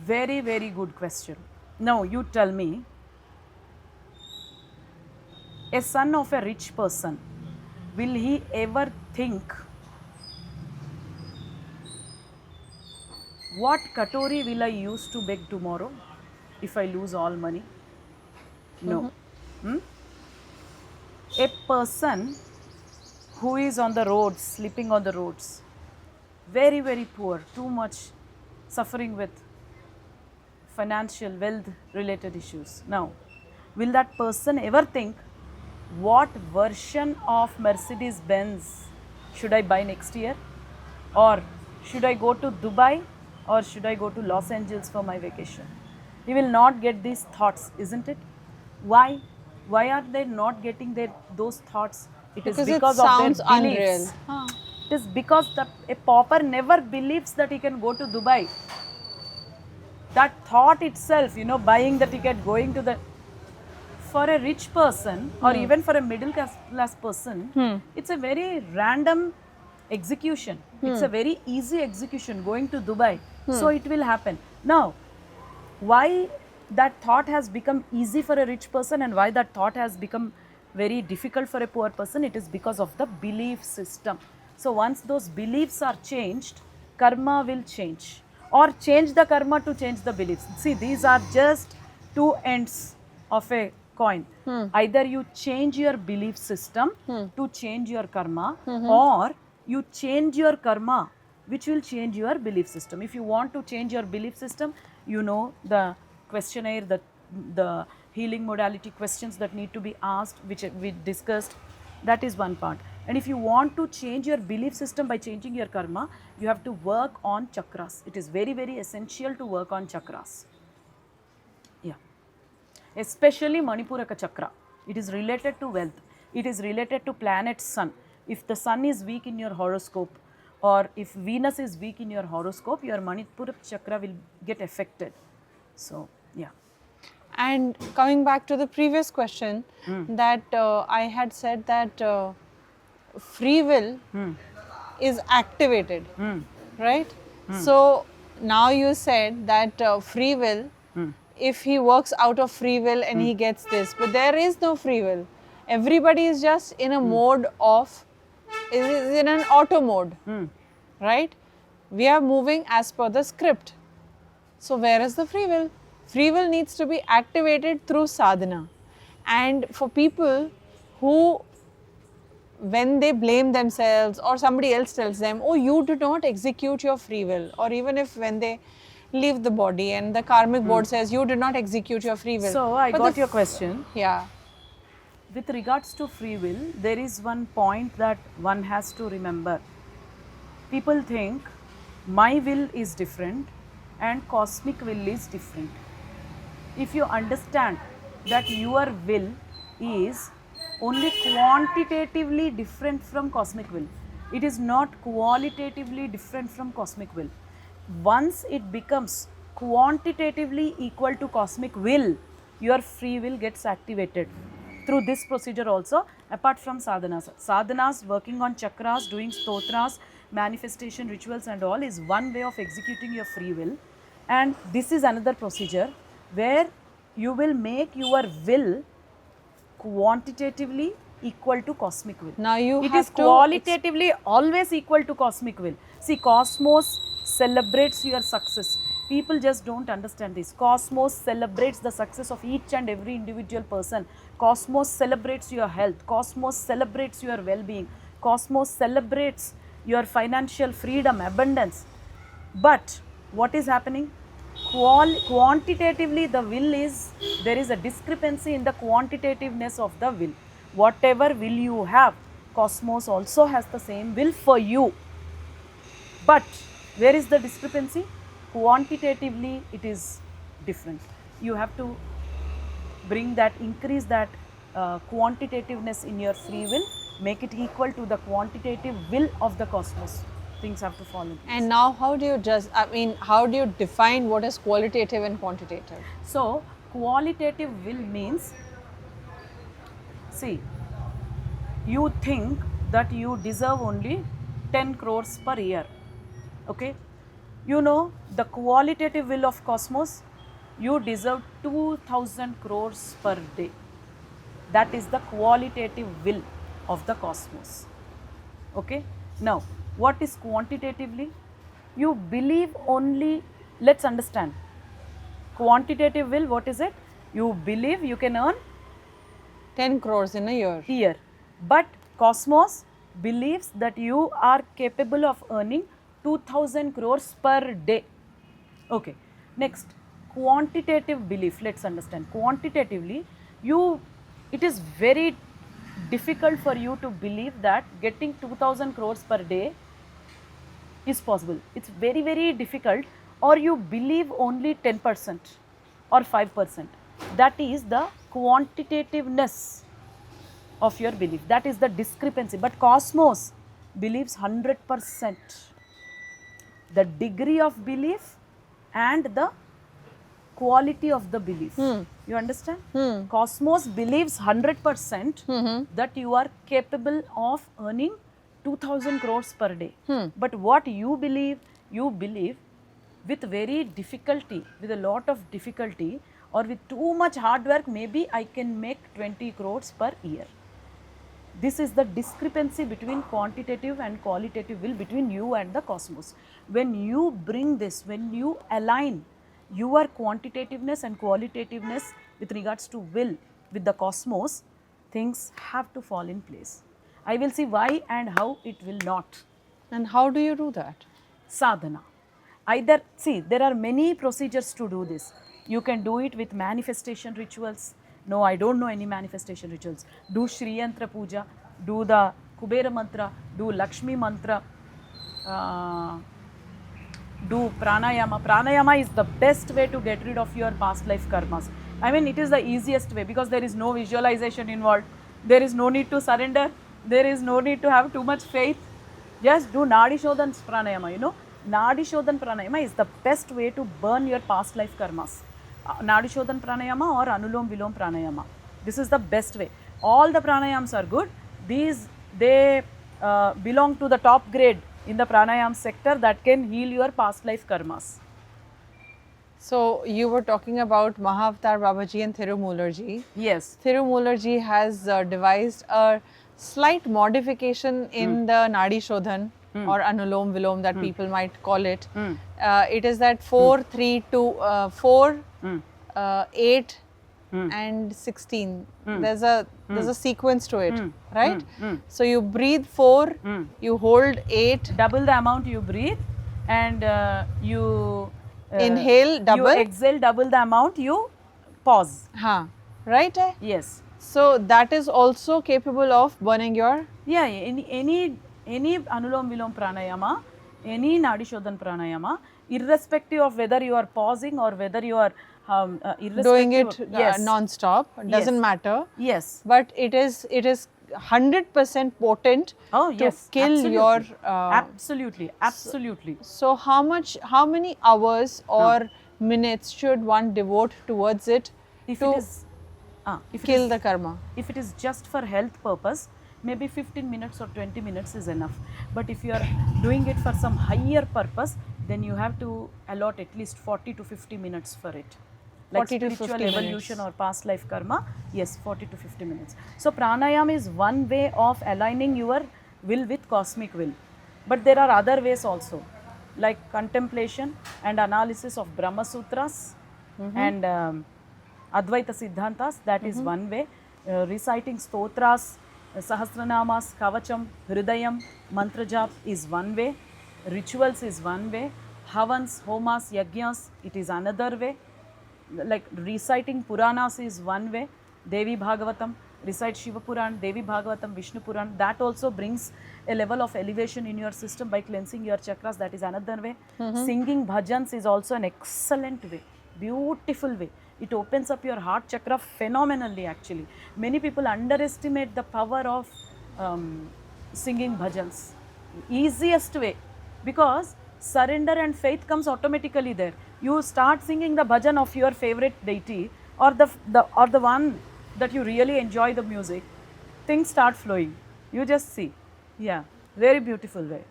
Very, very good question. Now you tell me, a son of a rich person, will he ever think, what katori will I use to beg tomorrow if I lose all money? No. A person who is on the roads, sleeping on the roads, very, very poor, too much suffering with financial, wealth related issues. Now, will that person ever think, what version of Mercedes Benz should I buy next year? Or should I go to Dubai? Or should I go to Los Angeles for my vacation? He will not get these thoughts, isn't it? Why? Why are they not getting those thoughts? It is because it of sounds their unreal. beliefs. It is because a pauper never believes that he can go to Dubai. That thought itself, buying the ticket, going to the... For a rich person or even for a middle class person, it's a very random execution. It's a very easy execution, going to Dubai. So it will happen. Now, why that thought has become easy for a rich person and why that thought has become very difficult for a poor person? It is because of the belief system. So once those beliefs are changed, karma will change, or change the karma to change the beliefs. See, these are just two ends of a coin. Either you change your belief system to change your karma, or you change your karma, which will change your belief system. If you want to change your belief system, the questionnaire, the healing modality questions that need to be asked, which we discussed, that is one part. And if you want to change your belief system by changing your karma, you have to work on chakras. It is very, very essential to work on chakras. Yeah. Especially Manipuraka chakra. It is related to wealth. It is related to planet sun. If the sun is weak in your horoscope, or if Venus is weak in your horoscope, your Manipura chakra will get affected. So, yeah. And coming back to the previous question, that I had said that free will is activated, right? So now you said that free will, if he works out of free will and he gets this, but there is no free will. Everybody is just in a mode of, is in an auto mode, right? We are moving as per the script. So where is the free will? Free will needs to be activated through sadhana. And for people who, when they blame themselves or somebody else tells them, oh, you do not execute your free will, or even if when they leave the body and the karmic board says you did not execute your free will. So, I But got the your question. Yeah. With regards to free will, there is one point that one has to remember. People think my will is different and cosmic will is different. If you understand that your will is only quantitatively different from cosmic will, it is not qualitatively different from cosmic will. Once it becomes quantitatively equal to cosmic will, your free will gets activated through this procedure also, apart from sadhanas. Sadhanas, working on chakras, doing stotras, manifestation rituals and all is one way of executing your free will. And this is another procedure where you will make your will quantitatively equal to cosmic will. Now you It have is to qualitatively always equal to cosmic will. See, cosmos celebrates your success. People just don't understand this. Cosmos celebrates the success of each and every individual person. Cosmos celebrates your health. Cosmos celebrates your well-being. Cosmos celebrates your financial freedom, abundance. But what is happening? Quantitatively, the will is, there is a discrepancy in the quantitativeness of the will. Whatever will you have, cosmos also has the same will for you. But where is the discrepancy? Quantitatively, it is different. You have to bring that, increase that quantitativeness in your free will, make it equal to the quantitative will of the cosmos. Things have to fall in place. And now how do you just, I mean, how do you define what is qualitative and quantitative? So, qualitative will means, see, you think that you deserve only 10 crores per year, okay? You know, the qualitative will of cosmos, you deserve 2000 crores per day. That is the qualitative will of the cosmos, okay? Now, what is quantitatively? You believe only, let's understand. Quantitative will, what is it? You believe you can earn 10 crores in a year. But cosmos believes that you are capable of earning 2000 crores per day. Okay. Next, quantitative belief. Let's understand. Quantitatively, it is very difficult for you to believe that getting 2000 crores per day is possible. It's very, very difficult, or you believe only 10% or 5%. That is the quantitativeness of your belief. That is the discrepancy. But cosmos believes 100%. The degree of belief and the quality of the belief. You understand? Cosmos believes 100% that you are capable of earning 2000 crores per day. But what you believe with very difficulty, with a lot of difficulty, or with too much hard work, maybe I can make 20 crores per year. This is the discrepancy between quantitative and qualitative will between you and the cosmos. When you bring this, when you align your quantitativeness and qualitativeness with regards to will with the cosmos, things have to fall in place. I will see why and how it will not. And how do you do that? Sadhana. Either, see, there are many procedures to do this. You can do it with manifestation rituals. No, I don't know any manifestation rituals. Do Shri Yantra Puja, do the Kubera Mantra, do Lakshmi Mantra, do Pranayama. Pranayama is the best way to get rid of your past life karmas. I mean, it is the easiest way because there is no visualization involved. There is no need to surrender. There is no need to have too much faith. Just do Nadi Shodhan Pranayama. You know, Nadi Shodhan Pranayama is the best way to burn your past life karmas. Nadi Shodhan Pranayama or Anulom Vilom Pranayama. This is the best way. All the pranayams are good. These, they belong to the top grade in the pranayam sector that can heal your past life karmas. So you were talking about Mahavatar Babaji and Thirumularji. Yes. Thirumularji has devised a slight modification in the Nadi Shodhan or Anulom Vilom that people might call it. It is that 4, 3, 2, 4, 8 and 16. There's a sequence to it, right? So you breathe 4, you hold 8. Double the amount you breathe and you Inhale double. You exhale double the amount you pause. Right? Yes. So that is also capable of burning your... Yeah, any Anulom Vilom Pranayama, any Nadi Shodhan Pranayama, irrespective of whether you are pausing or whether you are doing it yes. non-stop, doesn't matter. Yes. But it is 100% potent to kill absolutely. your... absolutely. So how many hours or minutes should one devote towards it to kill the karma? If it is just for health purpose, maybe 15 minutes or 20 minutes is enough. But if you are doing it for some higher purpose, then you have to allot at least 40 to 50 minutes for it. Like 40 to spiritual 50 evolution minutes. or past life karma, yes, 40 to 50 minutes. So pranayama is one way of aligning your will with cosmic will. But there are other ways also, like contemplation and analysis of Brahma Sutras and Advaita Siddhantas, that is one way. Reciting stotras, Sahasranamas, Kavacham, Hridayam, Mantra Jap is one way. Rituals is one way. Havans, Homas, Yajnas, it is another way. Like reciting Puranas is one way. Devi Bhagavatam, recite Shiva Puran, Devi Bhagavatam, Vishnu Puran, that also brings a level of elevation in your system by cleansing your chakras, that is another way. Singing bhajans is also an excellent way, beautiful way. It opens up your heart chakra phenomenally actually. Many people underestimate the power of singing bhajans. Easiest way, because surrender and faith comes automatically there. You start singing the bhajan of your favorite deity or the one that you really enjoy the music, things start flowing. You just see. Yeah, very beautiful way.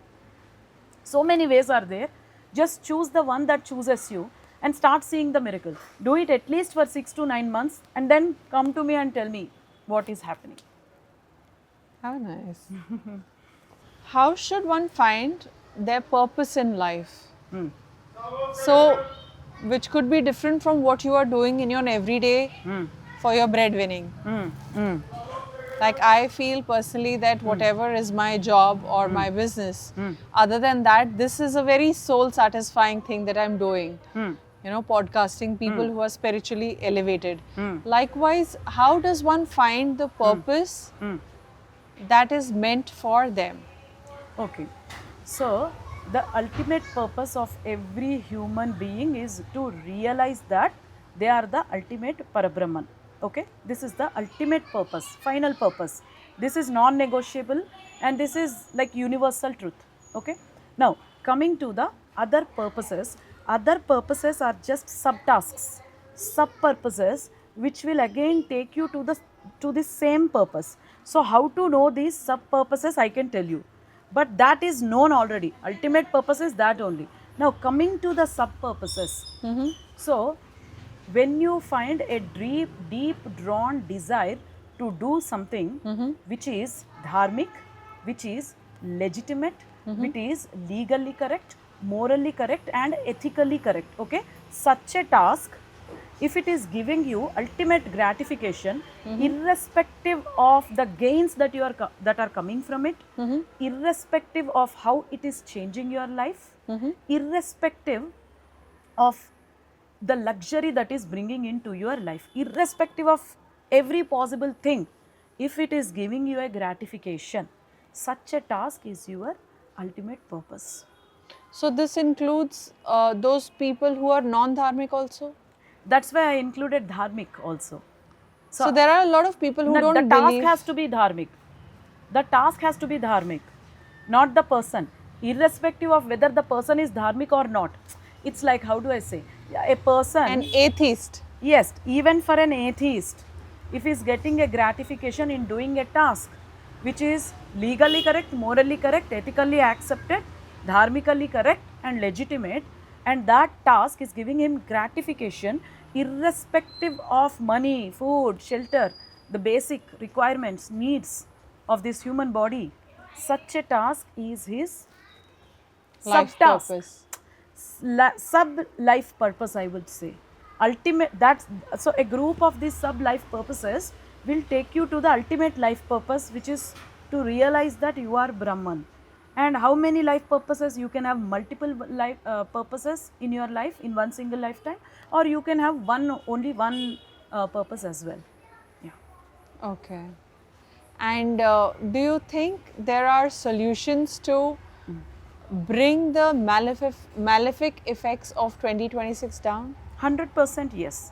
So many ways are there. Just choose the one that chooses you and start seeing the miracle. Do it at least for 6 to 9 months and then come to me and tell me what is happening. How nice. How should one find their purpose in life? So, which could be different from what you are doing in your everyday for your breadwinning. Like I feel personally that whatever is my job or my business, other than that, this is a very soul satisfying thing that I'm doing. You know, podcasting people who are spiritually elevated. Likewise, how does one find the purpose that is meant for them? Okay. So, the ultimate purpose of every human being is to realize that they are the ultimate Parabrahman. Okay, this is the ultimate purpose, final purpose. This is non-negotiable and this is like universal truth. Okay, now coming to the other purposes are just subtasks, sub-purposes which will again take you to the same purpose. So how to know these sub-purposes, I can tell you, but that is known already. Ultimate purpose is that only. Now coming to the sub-purposes. So when you find a deep drawn desire to do something which is dharmic, which is legitimate, which is legally correct, morally correct and ethically correct, okay, such a task, if it is giving you ultimate gratification, irrespective of the gains that are coming from it, irrespective of how it is changing your life, irrespective of the luxury that is bringing into your life, irrespective of every possible thing, if it is giving you a gratification, such a task is your ultimate purpose. So this includes those people who are non-dharmic also? That's why I included dharmic also. So there are a lot of people who don't believe. The task believe. has to be dharmic. The task has to be dharmic. not the person, irrespective of whether the person is dharmic or not. It's like, how do I say, a person, An atheist. yes, even for an atheist, if he's getting a gratification in doing a task which is legally correct, morally correct, ethically accepted, dharmically correct and legitimate, and that task is giving him gratification irrespective of money, food, shelter, the basic requirements, needs of this human body, such a task is his Life subtask, purpose. sub life purpose, I would say. Ultimate, that's so a group of these sub life purposes will take you to the ultimate life purpose, which is to realize that you are Brahman. And how many life purposes? You can have multiple life purposes in your life in one single lifetime, or you can have only one purpose as well. Yeah. Okay. And do you think there are solutions to bring the malefic effects of 2026 down? 100% yes.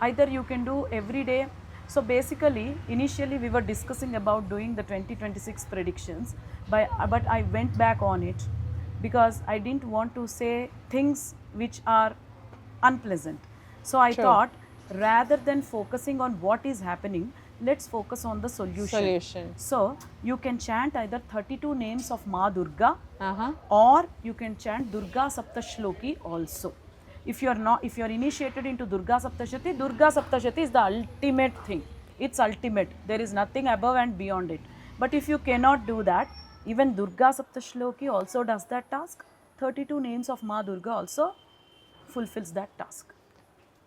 Either you can do every day. So basically, initially we were discussing about doing the 2026 predictions, but I went back on it because I didn't want to say things which are unpleasant. So I True. thought, rather than focusing on what is happening, let's focus on the solution. So you can chant either 32 names of Ma Durga, Uh-huh. or you can chant Durga Saptashloki also. If you're initiated into Durga Saptashati is the ultimate thing. It's ultimate. There is nothing above and beyond it. But if you cannot do that, even Durga Saptashloki also does that task. 32 names of Ma Durga also fulfills that task.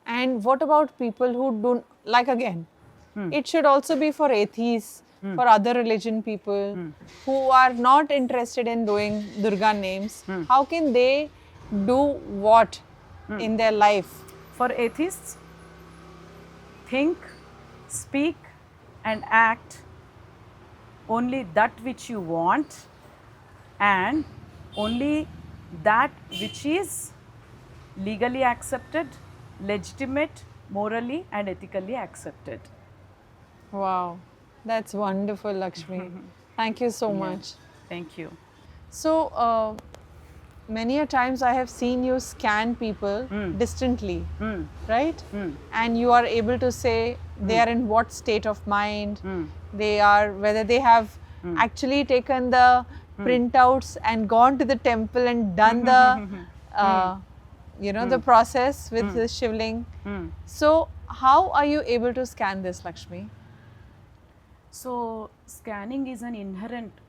And what about people who don't, like again, it should also be for atheists, for other religion people who are not interested in doing Durga names. How can they do what in their life? For atheists, think, speak and act only that which you want, and only that which is legally accepted, legitimate, morally and ethically accepted. Wow, that's wonderful, Lakshmi. Thank you so much. Thank you. So, many a times I have seen you scan people distantly, right? And you are able to say they are in what state of mind, they are, whether they have actually taken the printouts and gone to the temple and done the, the process with the shivling. So, how are you able to scan this, Lakshmi? So, scanning is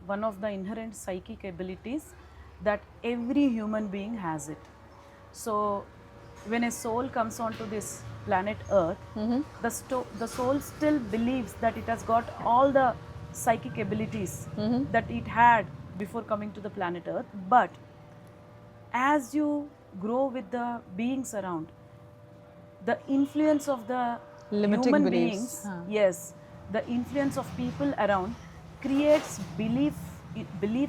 one of the inherent psychic abilities that every human being has it. So, when a soul comes onto this planet Earth, the soul still believes that it has got all the psychic abilities that it had before coming to the planet Earth. But as you grow with the beings around, the influence of the Limiting human beliefs. beings, yes, the influence of people around creates belief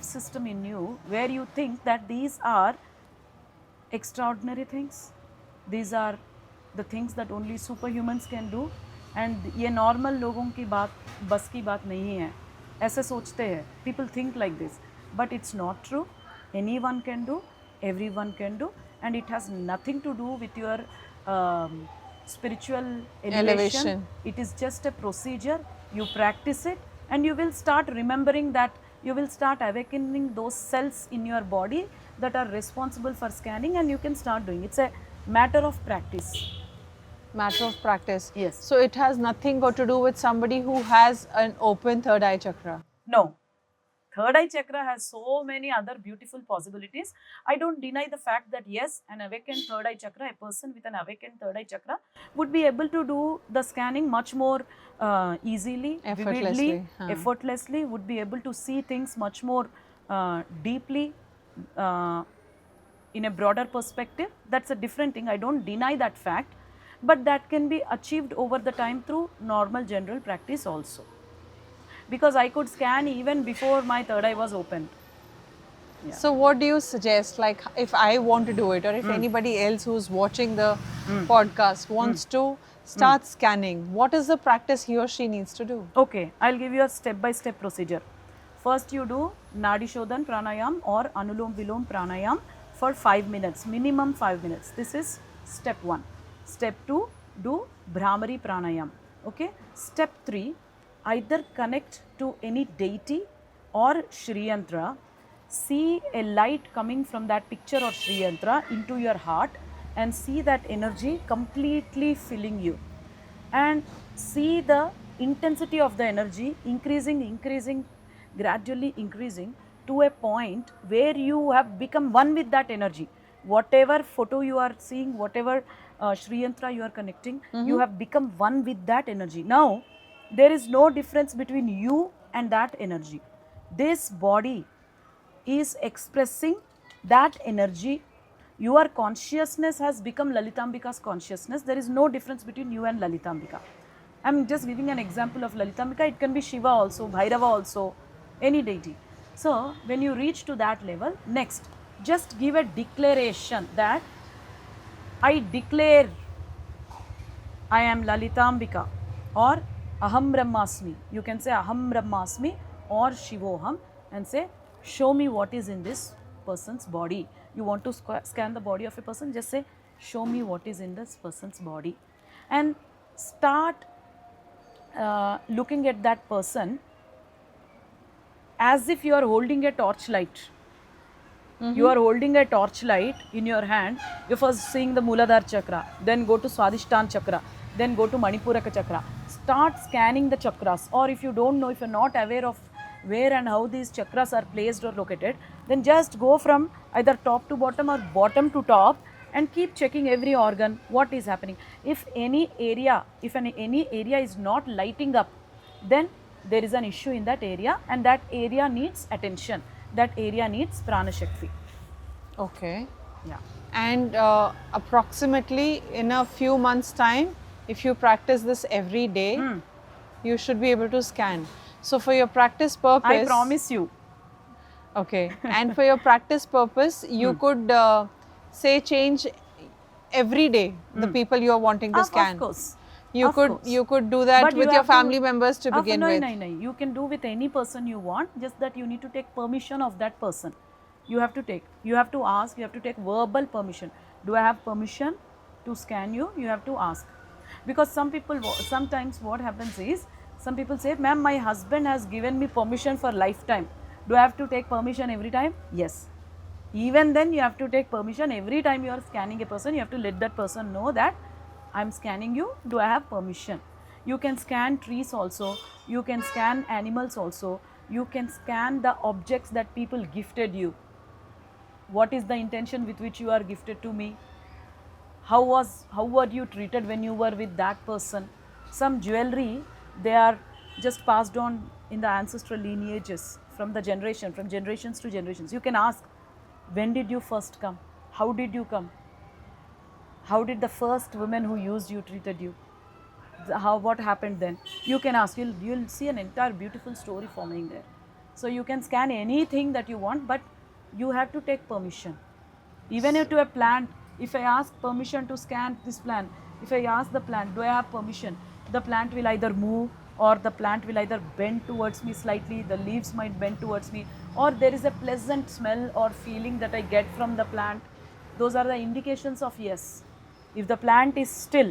system in you, where you think that these are extraordinary things, these are the things that only superhumans can do, and ये normal लोगों की बस की बात नहीं है, ऐसे सोचते हैं. People think like this, but it's not true. Anyone can do, everyone can do, and it has nothing to do with your spiritual elevation. It is just a procedure. You practice it and you will start remembering that, you will start awakening those cells in your body that are responsible for scanning, and you can start doing. It's a matter of practice. Matter of practice. Yes. So it has nothing got to do with somebody who has an open third eye chakra. No. Third eye chakra has so many other beautiful possibilities. I don't deny the fact that yes, an awakened third eye chakra, a person with an awakened third eye chakra would be able to do the scanning much more easily, vividly, effortlessly, would be able to see things much more deeply, in a broader perspective. That's a different thing. I don't deny that fact, but that can be achieved over the time through normal general practice also. Because I could scan even before my third eye was opened. Yeah. So what do you suggest, like if I want to do it, or if anybody else who's watching the podcast wants to start scanning, what is the practice he or she needs to do? Okay, I'll give you a step-by-step procedure. First you do Nadi Shodhan Pranayam or Anulom Vilom Pranayam for 5 minutes, minimum 5 minutes. This is step 1. Step 2, do Brahmari Pranayam. Okay. Step 3, either connect to any deity or Shri Yantra, see a light coming from that picture or Shri Yantra into your heart and see that energy completely filling you, and see the intensity of the energy increasing, gradually increasing to a point where you have become one with that energy. Whatever photo you are seeing, whatever Shri Yantra you are connecting, you have become one with that energy. Now, there is no difference between you and that energy. This body is expressing that energy. Your consciousness has become Lalitambika's consciousness. There is no difference between you and Lalitambika. I am just giving an example of Lalitambika. It can be Shiva also, Bhairava also, any deity. So, when you reach to that level, next, just give a declaration that I declare I am Lalitambika or Aham Brahmasmi. You can say Aham Brahmasmi or Shivoham and say, show me what is in this person's body. You want to scan the body of a person, just say, show me what is in this person's body. And start looking at that person as if you are holding a torchlight. You are holding a torchlight in your hand. You're first seeing the Muladhara chakra, then go to Swadhisthana chakra, then go to Manipuraka chakra. Start scanning the chakras, or if you don't know, if you're not aware of where and how these chakras are placed or located, then just go from either top to bottom or bottom to top and keep checking every organ, what is happening. If any area is not lighting up, then there is an issue in that area, and that area needs attention. That area needs prana shakti. Okay. Yeah. And approximately in a few months' time, if you practice this every day, you should be able to scan. So for your practice purpose, I promise you. Okay. And for your practice purpose, you could say change every day the people you are wanting to scan. Of course. You could do that But with you your have to- family members to begin with. No. You can do with any person you want, just that you need to take permission of that person. You have to take, you have to ask, you have to take verbal permission. Do I have permission to scan you? You have to ask. Because some people, sometimes what happens is, some people say, ma'am, my husband has given me permission for lifetime. Do I have to take permission every time? Yes. Even then, you have to take permission every time you are scanning a person. You have to let that person know that I am scanning you. Do I have permission? You can scan trees also. You can scan animals also. You can scan the objects that people gifted you. What is the intention with which you are gifted to me? How were you treated when you were with that person? Some jewelry, they are just passed on in the ancestral lineages from generations to generations. You can ask, when did you first come? How did you come? How did the first woman who used you treated you? What happened then? You can ask. You'll see an entire beautiful story forming there. So you can scan anything that you want, but you have to take permission. Even if to a plant, if I ask permission to scan this plant, if I ask the plant, do I have permission? The plant will either move, or the plant will either bend towards me slightly, the leaves might bend towards me, or there is a pleasant smell or feeling that I get from the plant. Those are the indications of yes. If the plant is still,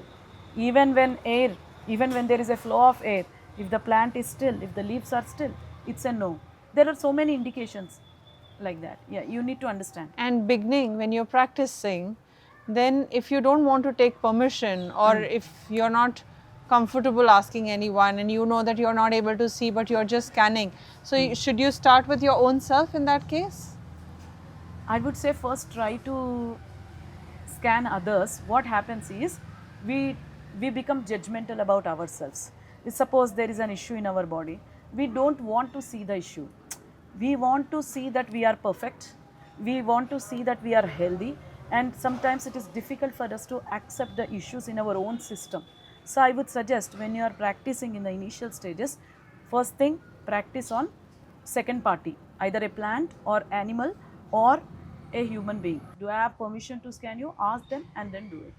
even when there is a flow of air, if the plant is still, if the leaves are still, it's a no. There are so many indications like that. Yeah, you need to understand. And beginning, when you're practicing, then if you don't want to take permission, or if you're not comfortable asking anyone and you know that you're not able to see but you're just scanning, so should you start with your own self in that case? I would say first try to scan others. What happens is we become judgmental about ourselves. Suppose there is an issue in our body, we don't want to see the issue. We want to see that we are perfect. We want to see that we are healthy, and sometimes it is difficult for us to accept the issues in our own system. So I would suggest, when you are practicing in the initial stages, first thing, practice on second party, either a plant or animal or a human being. Do I have permission to scan you? Ask them and then do it.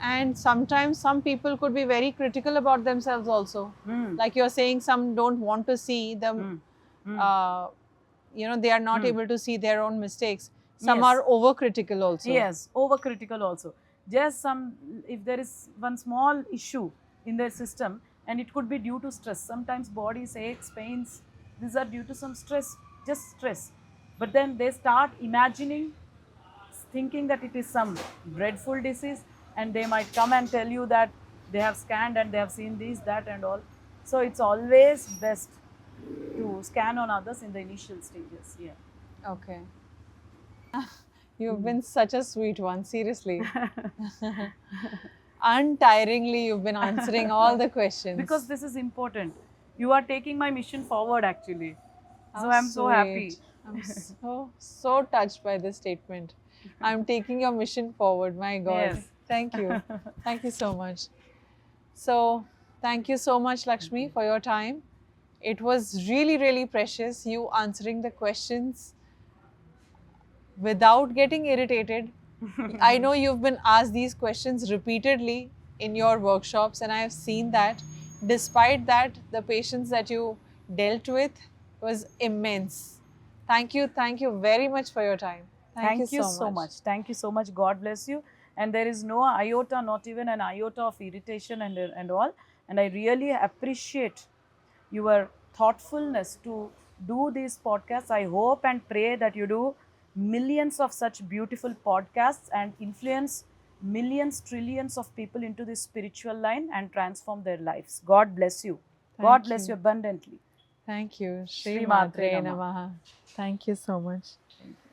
And sometimes some people could be very critical about themselves also. Like you're saying, some don't want to see them, they are not able to see their own mistakes. Some Yes. are overcritical also. Yes, overcritical also. Just if there is one small issue in their system, and it could be due to stress. Sometimes bodies aches, pains, these are due to some stress, just stress. But then they start imagining, thinking that it is some dreadful disease, and they might come and tell you that they have scanned and they have seen this, that, and all. So it's always best to scan on others in the initial stages. Yeah. Okay. You've been such a sweet one, seriously. Untiringly, you've been answering all the questions. Because this is important. You are taking my mission forward, actually. So How I'm so happy. sweet. I'm so touched by this statement. I'm taking your mission forward. My God. Yes. Thank you. Thank you so much. So, thank you so much, Lakshmi, for your time. It was really, really precious, you answering the questions without getting irritated. I know you've been asked these questions repeatedly in your workshops, and I have seen that. Despite that, the patience that you dealt with was immense. Thank you very much for your time. Thank you so much. Thank you so much. God bless you. And there is no iota, not even an iota of irritation and all. And I really appreciate your thoughtfulness to do these podcasts. I hope and pray that you do millions of such beautiful podcasts and influence millions, trillions of people into this spiritual line and transform their lives. God bless you. God bless you abundantly. Thank you. Shri Matre Matre Namaha. Namaha. Thank you so much. Thank you.